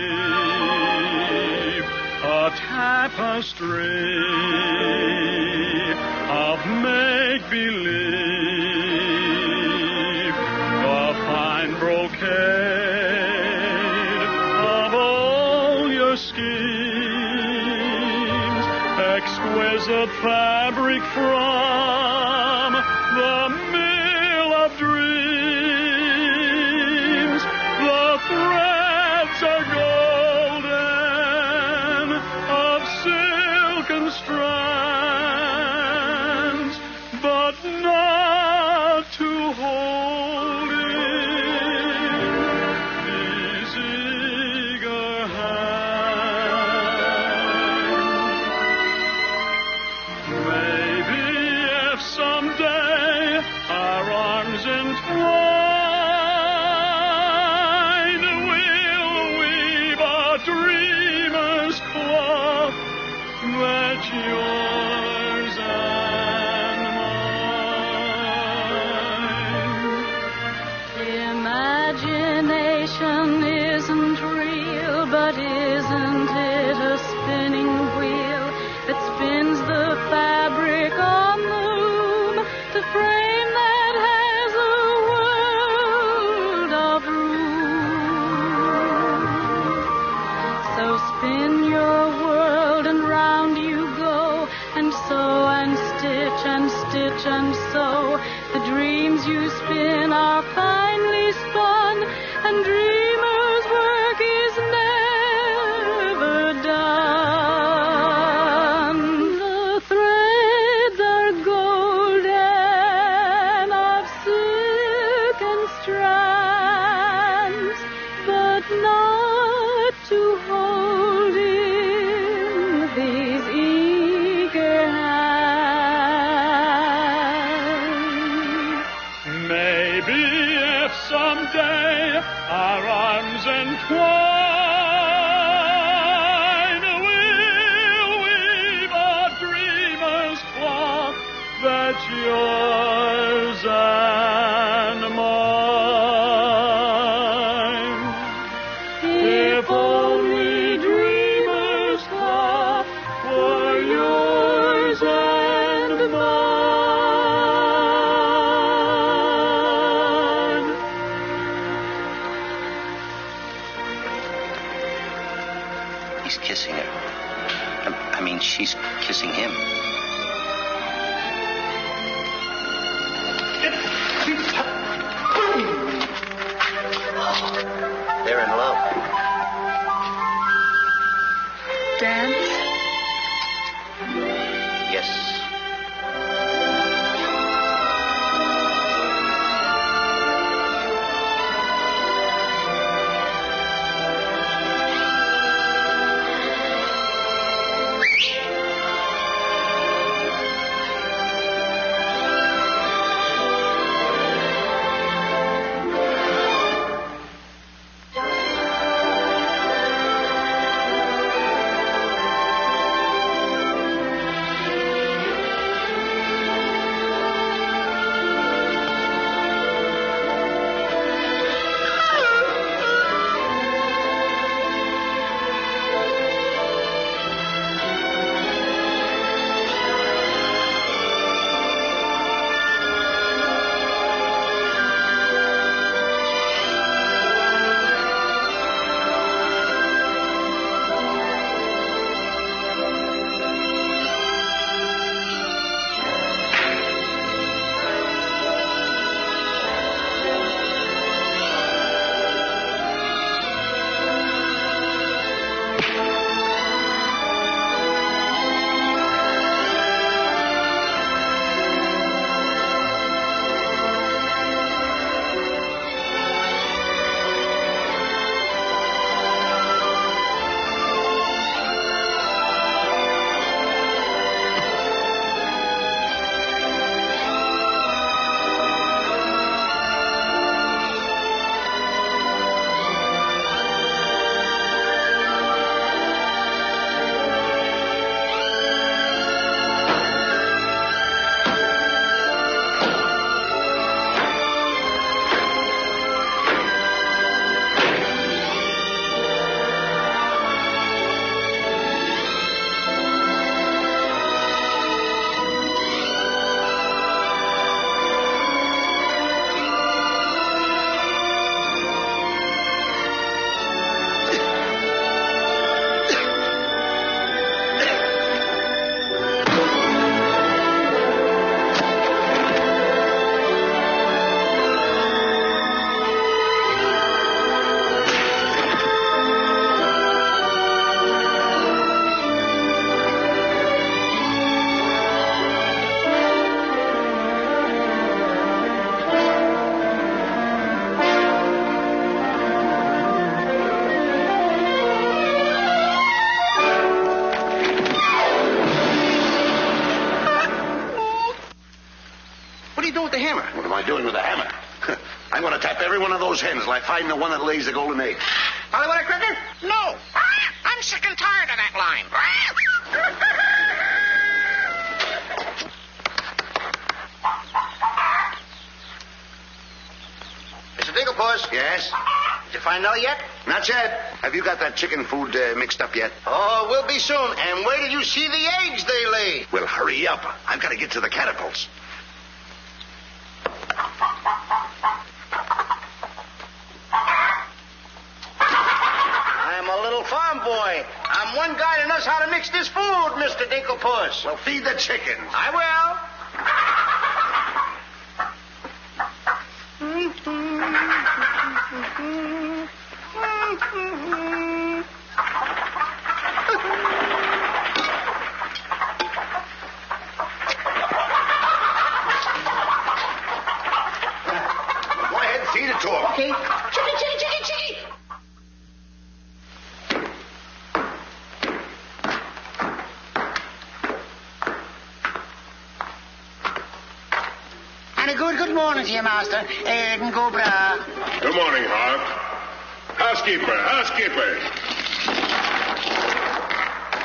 Speaker 11: a tapestry of make-believe, a fine brocade of all your schemes, exquisite fabric from the mill of dreams. The threads are golden, of silken strands, but not to hold in these eager hands. Maybe if someday our arms entwine, we'll weave a dreamer's cloth that's yours and mine. Imagination isn't real, but isn't it a spinning wheel that spins the fabric on the loom, the frame that has a world of room? So spin your world and round you go, and sew and stitch and stitch and sew. The dreams you spin are finely spun, and dreamers' work is never done. The threads are golden, of silken strands, but not to hold in these eager hands. Maybe if someday our arms entwine, we'll weave a dreamer's cloth that's yours and mine. If only dreamer's cloth were yours and mine.
Speaker 5: He's kissing her. I mean, she's kissing him. They're in love.
Speaker 3: Dance?
Speaker 5: Yes. What are you doing with the hammer?
Speaker 4: What am I doing with the hammer? I'm going to tap every one of those hens till I find the one that lays the golden egg.
Speaker 5: Hollywood cricket?
Speaker 12: No. I'm sick and tired of that line.
Speaker 5: Mr. Dinklepuss?
Speaker 4: Yes?
Speaker 5: Did you find Nellie yet?
Speaker 4: Not yet. Have you got that chicken food mixed up yet?
Speaker 5: Oh, we'll be soon. And where did you see the eggs they lay?
Speaker 4: Well, hurry up. I've got to get to the catapults.
Speaker 5: I'm a little farm boy. I'm one guy that knows how to mix this food, Mr. Dinklepuss.
Speaker 4: Well, feed the chickens.
Speaker 5: I will.
Speaker 4: Go ahead, feed it to them.
Speaker 5: Okay.
Speaker 12: Chicken, chicken, chicken, chicken.
Speaker 15: And a good morning to you, Master. And go bra.
Speaker 16: Good morning, Hart. Housekeeper.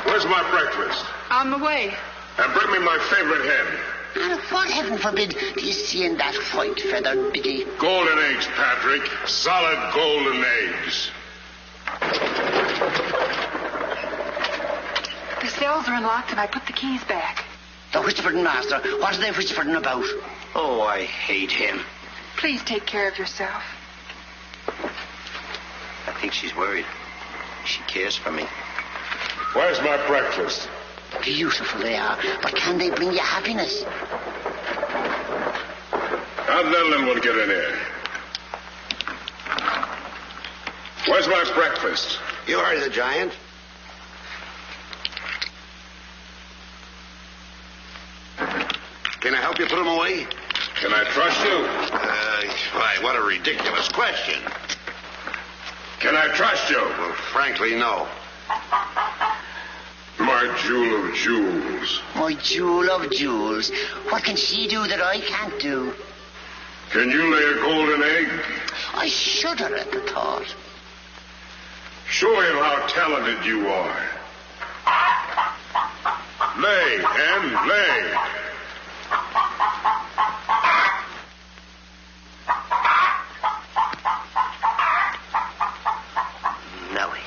Speaker 16: Where's my breakfast?
Speaker 6: On the way.
Speaker 16: And bring me my favorite hen.
Speaker 15: And what, heaven forbid, do you see in that white-feathered biggie?
Speaker 16: Golden eggs, Patrick. Solid golden eggs.
Speaker 6: The cells are unlocked and I put the keys back.
Speaker 15: The whispering, Master. What are they whispering about?
Speaker 5: Oh, I hate him.
Speaker 6: Please take care of yourself.
Speaker 5: I think she's worried. She cares for me.
Speaker 16: Where's my breakfast?
Speaker 15: Beautiful they are, but can they bring you happiness?
Speaker 16: How did that little one get in here? Where's my breakfast?
Speaker 4: You heard the giant. Can I help you put them away?
Speaker 16: Can I trust you?
Speaker 4: Why, what a ridiculous question.
Speaker 16: Can I trust you?
Speaker 4: Well, frankly, no.
Speaker 16: My jewel of jewels.
Speaker 15: My jewel of jewels. What can she do that I can't do?
Speaker 16: Can you lay a golden egg?
Speaker 15: I shudder at the thought.
Speaker 16: Show him how talented you are. Lay, hen, lay.
Speaker 5: Nellie.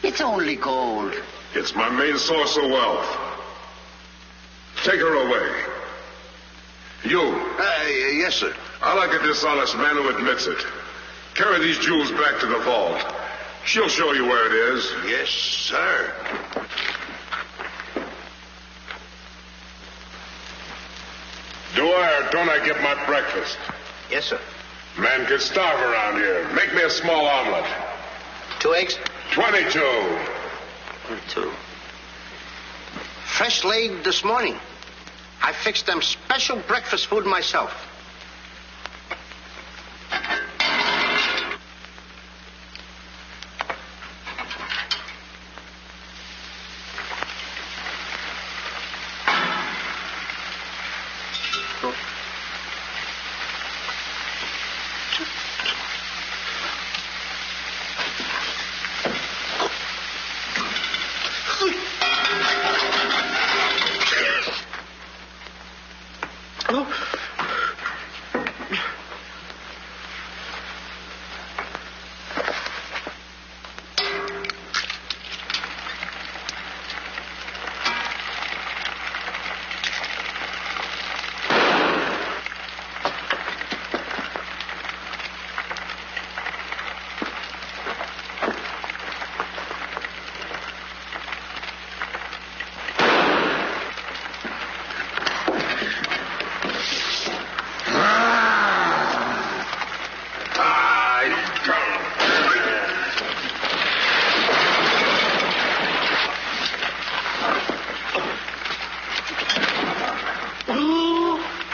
Speaker 15: It's only gold.
Speaker 16: It's my main source of wealth. Take her away. You.
Speaker 4: Yes, sir.
Speaker 16: I like a dishonest man who admits it. Carry these jewels back to the vault. She'll show you where it is.
Speaker 4: Yes, sir.
Speaker 16: Do I or don't I get my breakfast?
Speaker 5: Yes, sir.
Speaker 16: Man can starve around here. Make me a small omelet.
Speaker 5: 2 eggs?
Speaker 16: 22.
Speaker 5: 22. Fresh laid this morning. I fixed them special breakfast food myself.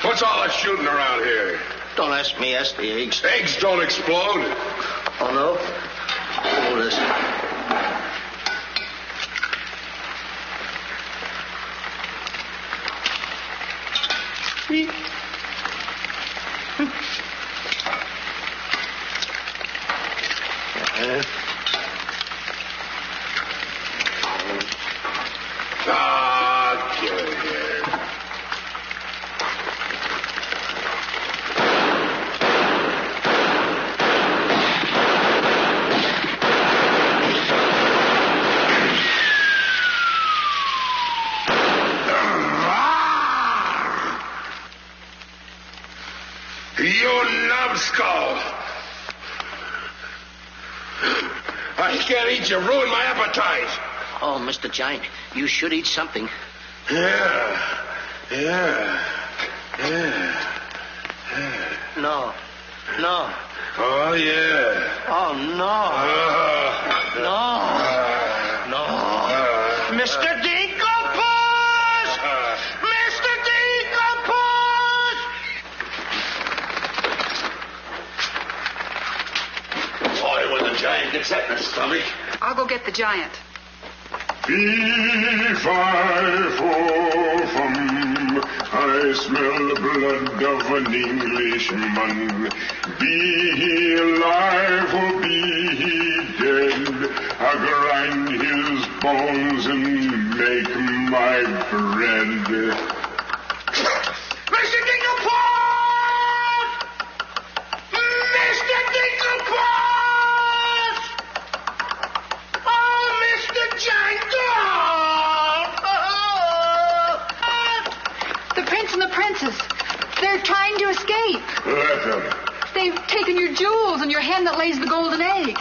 Speaker 16: What's all that shooting around here?
Speaker 5: Don't ask me, ask the eggs.
Speaker 16: Eggs don't explode.
Speaker 5: Oh, no? Oh, listen.
Speaker 7: You numbskull! I can't eat you. Ruin my appetite.
Speaker 5: Oh, Mr. Giant, you should eat something.
Speaker 7: Yeah.
Speaker 5: No.
Speaker 7: Oh, yeah.
Speaker 5: Oh, no. Mr. Dinkelpuss! Mr. Dinkelpuss!
Speaker 7: Boy, when the giant gets that in his stomach.
Speaker 6: I'll go get the giant.
Speaker 16: Fee-fi-fo-fum, I smell the blood of an Englishman. Be he alive or be he dead, I grind his bones and make my bread.
Speaker 5: Mr. Dinkelpuss! Mr. Dinkelpuss! Oh, Mr. Giant!
Speaker 6: The prince and the princess. They're trying to escape.
Speaker 16: Let them.
Speaker 6: They've taken your jewels and your hen that lays the golden egg.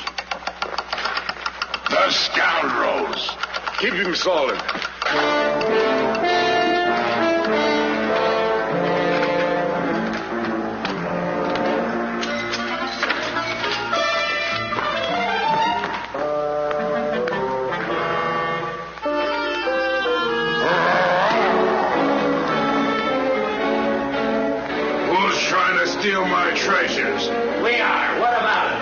Speaker 7: The scoundrels. Keep him solid. Who's trying to steal my treasures?
Speaker 5: We are. What about it?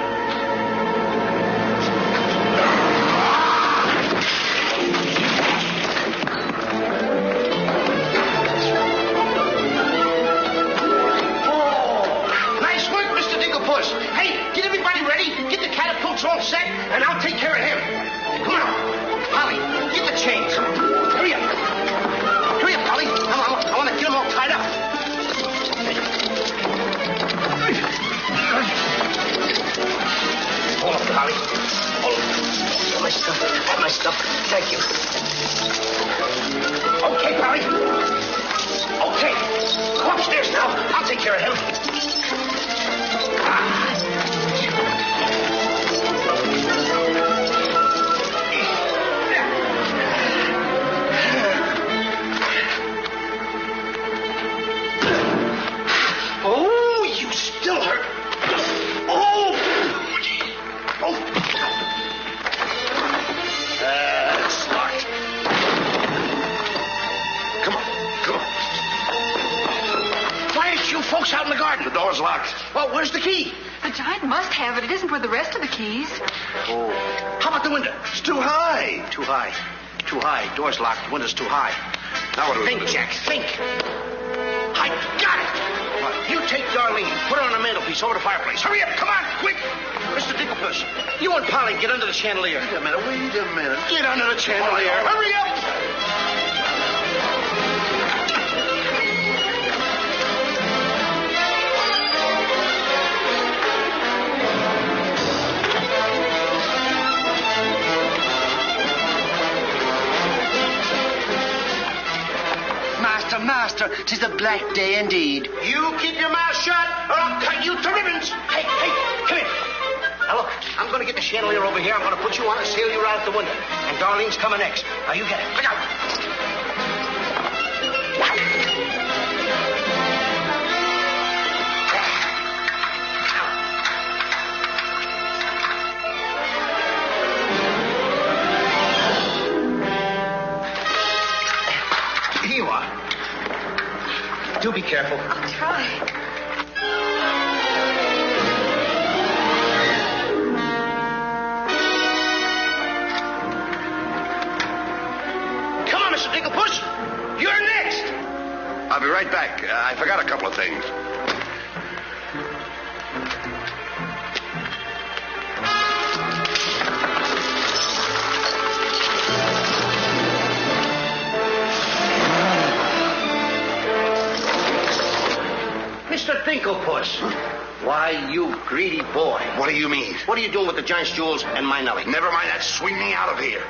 Speaker 5: Nice work, Mr. Dinkelpuss. Hey, get everybody ready. Get the catapults all set, and I'll take care of him. Come on. Polly, get the chains. Hurry up. Hurry up, Polly. I want to get them all tied up. Hold up, Polly. Hold up. All my stuff. Thank you. Okay, Polly. Okay. Go upstairs now. I'll take care of him. Oh, you still hurt. Oh! It's locked. Come on. Why aren't you folks out in the garden?
Speaker 7: The door's locked.
Speaker 5: Well, where's the key?
Speaker 6: The giant must have it. It isn't with the rest of the keys.
Speaker 5: Oh. How about the window?
Speaker 7: It's too high.
Speaker 5: Too high. Door's locked. The window's too high.
Speaker 7: Now what do we
Speaker 5: Think,
Speaker 7: do?
Speaker 5: Jack, think. I got it. You take Darlene, put her on the mantelpiece over the fireplace. Hurry up, come on, quick. Mr. Dinkelpuss, you and Polly get under the chandelier.
Speaker 7: Wait a minute.
Speaker 5: Get under the chandelier. Hurry up.
Speaker 15: Master, 'tis a black day indeed.
Speaker 5: You keep your mouth shut, or I'll cut you to ribbons. Hey, come here. Now look, I'm going to get the chandelier over here. I'm going to put you on and sail you right out the window. And Darlene's coming next. Now you get it. Look out. Here you are. Do be careful.
Speaker 6: I'll try.
Speaker 5: Come on, Mr. Dinkelpuss. You're next.
Speaker 7: I'll be right back. I forgot a couple of things.
Speaker 5: Mr. Dinklepuss. Why, you greedy boy.
Speaker 7: What do you mean?
Speaker 5: What are you doing with the giant's jewels and my Nellie?
Speaker 7: Never mind that. Swing me out of here.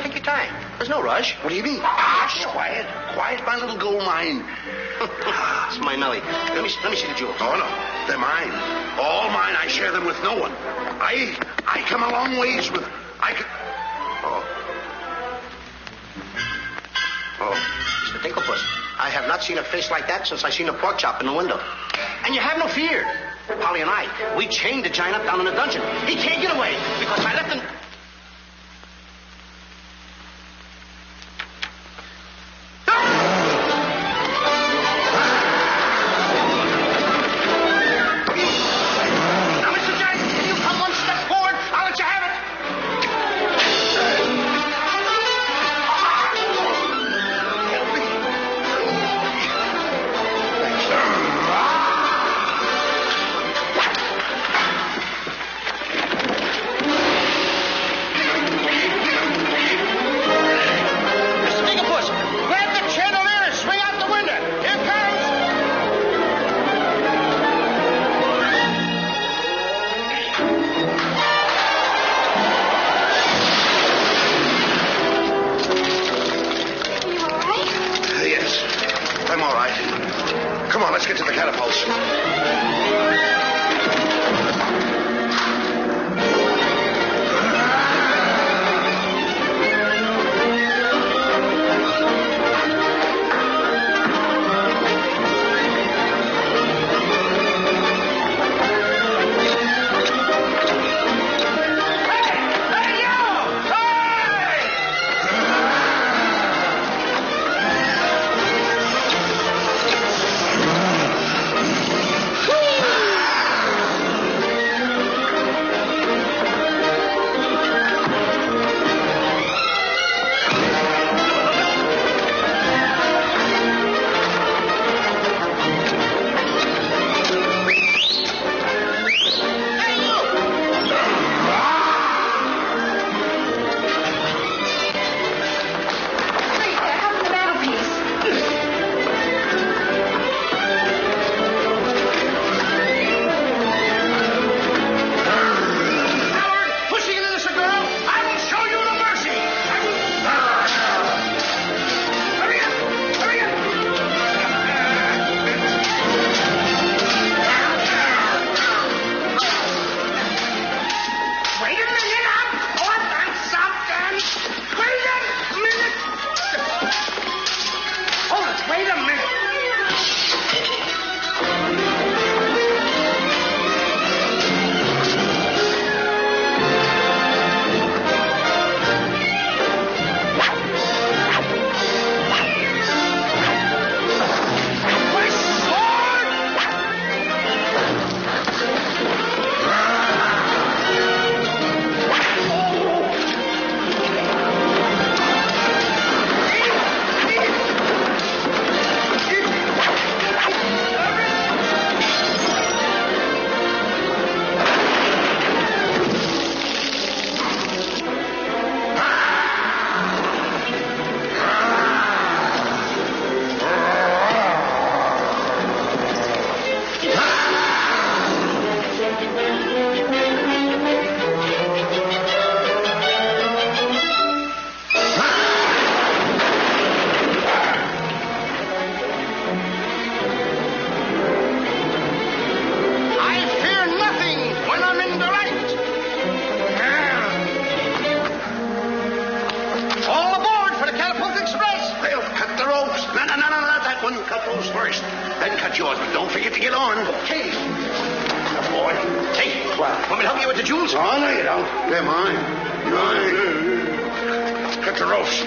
Speaker 5: Take your time. There's no rush.
Speaker 7: What do you mean? Quiet. Quiet, my little gold mine.
Speaker 5: It's my Nellie. Let me see the jewels.
Speaker 7: Oh, no. They're mine. All mine. I share them with no one. I come a long ways with...
Speaker 5: Oh, Mr. Dinklepuss, I have not seen a face like that since I seen a pork chop in the window. And you have no fear. Polly and I, we chained the giant up down in the dungeon. He can't get away because I left him...
Speaker 7: Let's get to the catapults. Cut those first, then cut yours, but don't forget to get on.
Speaker 5: Okay.
Speaker 7: Good boy.
Speaker 5: Hey, want me to help you with the jewels?
Speaker 7: Oh, no, you don't. They're mine. Mine. Cut the ropes.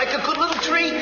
Speaker 5: like a good little treat.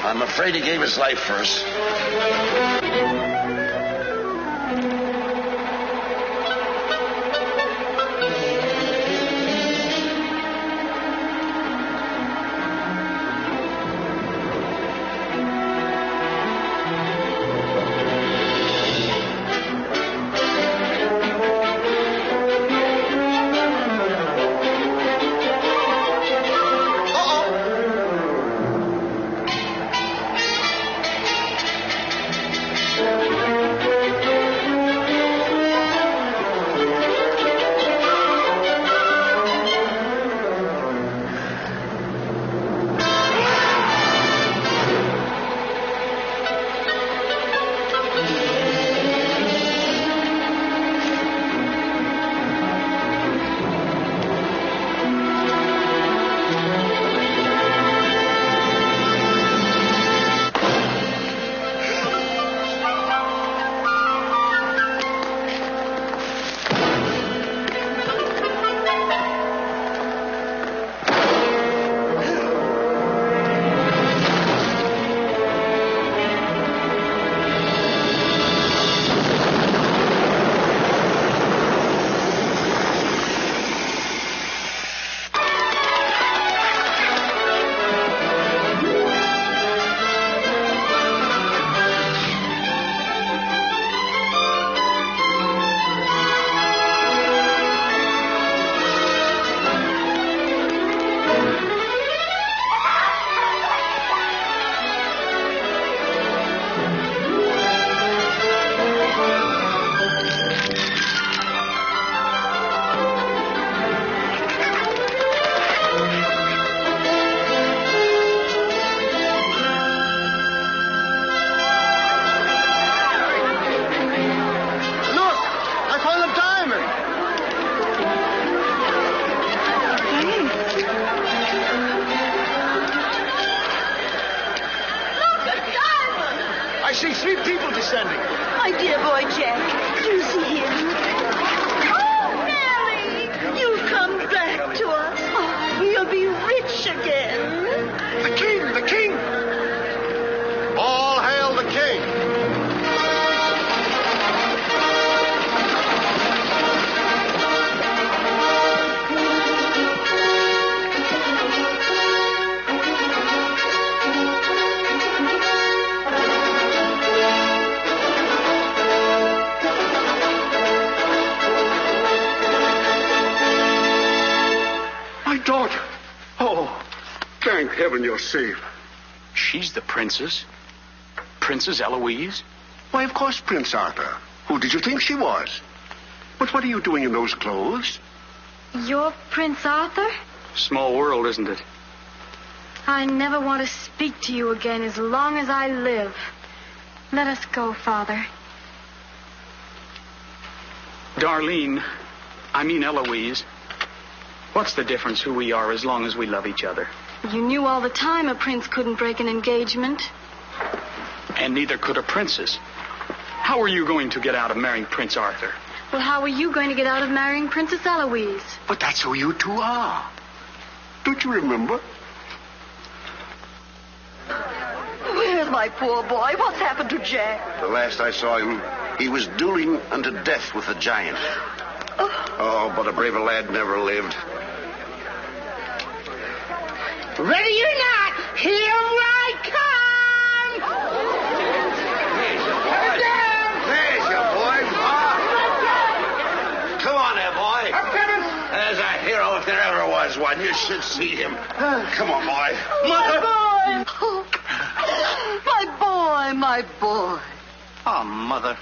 Speaker 4: I'm afraid he gave his life first.
Speaker 5: I see 3 people descending.
Speaker 10: My dear boy Jack, do you see him? Oh, Nellie, you'll come back to us. Oh, you'll be rich again.
Speaker 5: The king, the king. All hail the king.
Speaker 17: daughter. Oh, thank heaven you're safe.
Speaker 2: She's the princess. Princess Eloise?
Speaker 17: Why, of course, Prince Arthur. Who did you think she was? But what are you doing in those clothes?
Speaker 3: You're Prince Arthur?
Speaker 2: Small world, isn't it?
Speaker 3: I never want to speak to you again as long as I live. Let us go, Father.
Speaker 2: Darlene, I mean Eloise. What's the difference who we are as long as we love each other?
Speaker 3: You knew all the time a prince couldn't break an engagement.
Speaker 2: And neither could a princess. How are you going to get out of marrying Prince Arthur?
Speaker 3: Well, how are you going to get out of marrying Princess Eloise?
Speaker 17: But that's who you two are. Don't you remember?
Speaker 10: Where's my poor boy? What's happened to Jack?
Speaker 4: The last I saw him, he was dueling unto death with a giant. Oh, but a braver lad never lived.
Speaker 15: Ready or not, here I come!
Speaker 4: There's your boy. Come on there, boy.
Speaker 15: I'm coming.
Speaker 4: There's a hero if there ever was one. You should see him. Come on, boy.
Speaker 10: My boy! Oh, my boy.
Speaker 5: Oh, Mother,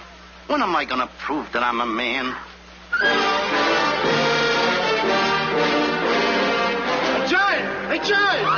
Speaker 5: when am I going to prove that I'm a man?
Speaker 12: A giant! A giant!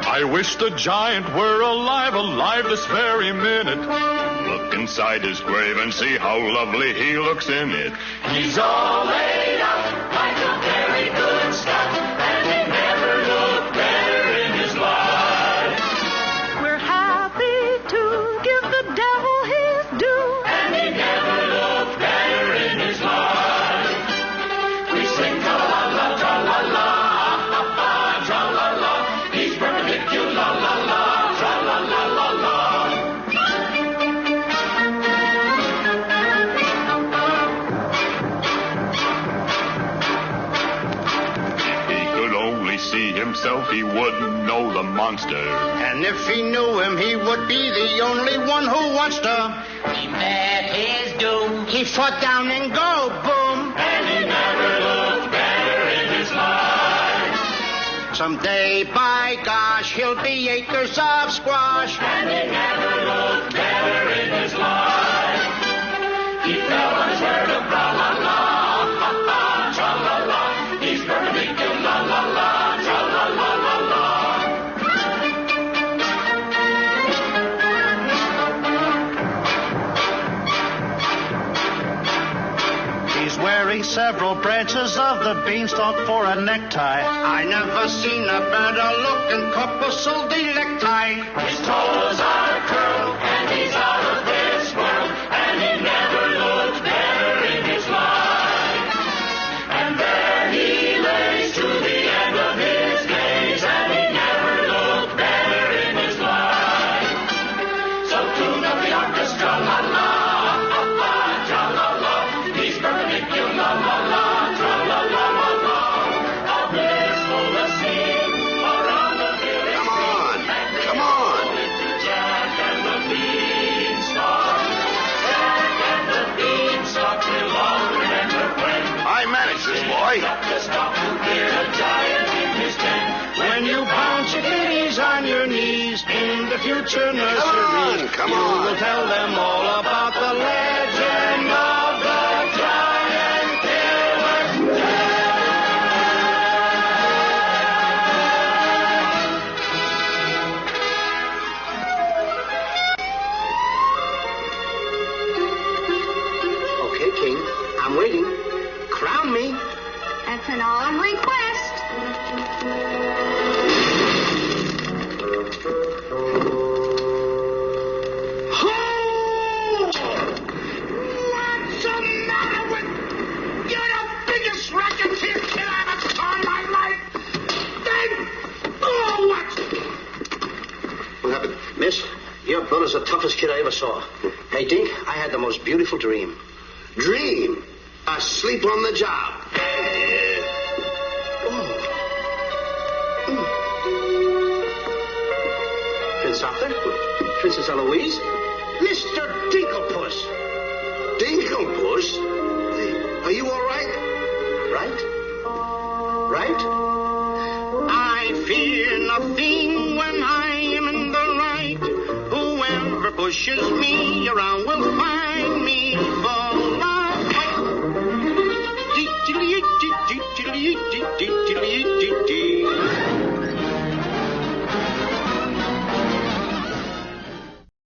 Speaker 14: I wish the giant were alive this very minute. Look inside his grave and see how lovely he looks in it.
Speaker 11: He's all laid out like a very good scout, and he never looked better in his life.
Speaker 10: We're happy to give the devil his due,
Speaker 11: and he never looked better in his life. We sing tra-la-la, tra-la-la, tra-la-la. He's perpendicular, la-la-la, tra-la-la-la-la.
Speaker 14: See himself, he wouldn't know the monster.
Speaker 12: And if he knew him, he would be the only one who wants to. He met his doom. He fought down and go boom.
Speaker 11: And he never looked better in his life.
Speaker 12: Someday, by gosh, he'll be acres of squash.
Speaker 11: And he never looked better in his life. He fell on his word of la-la-la, tra-la-la. He's perpendicular, la-la-la.
Speaker 12: Wearing several branches of the beanstalk for a necktie. I never seen a better looking couple so necktie.
Speaker 11: His toes are curled and he's out of this world, and he never looked better in his life. And there he lays to the end of his days, and he never looked better in his life. So tune up the orchestra, la la.
Speaker 4: Come on. boy.
Speaker 12: When you bounce your kitties on your knees in the future nursery,
Speaker 4: Come
Speaker 12: you
Speaker 4: on.
Speaker 12: will tell them all about the legend of the giant killer.
Speaker 5: Okay, King. I'm waiting. Crown me.
Speaker 1: That's an odd request.
Speaker 12: What's the matter with... You're the biggest racketeer kid I ever saw in my life. Oh, what?
Speaker 5: What happened? Miss, your brother's the toughest kid I ever saw. Hey, Dink, I had the most beautiful dream.
Speaker 4: Dream. Asleep on the job.
Speaker 5: Prince Arthur? Princess Eloise? Mr. Dinklepuss.
Speaker 4: Dinklepuss? Are you all right?
Speaker 5: Right? Right?
Speaker 12: I fear nothing when I am in the right. Whoever pushes me around will find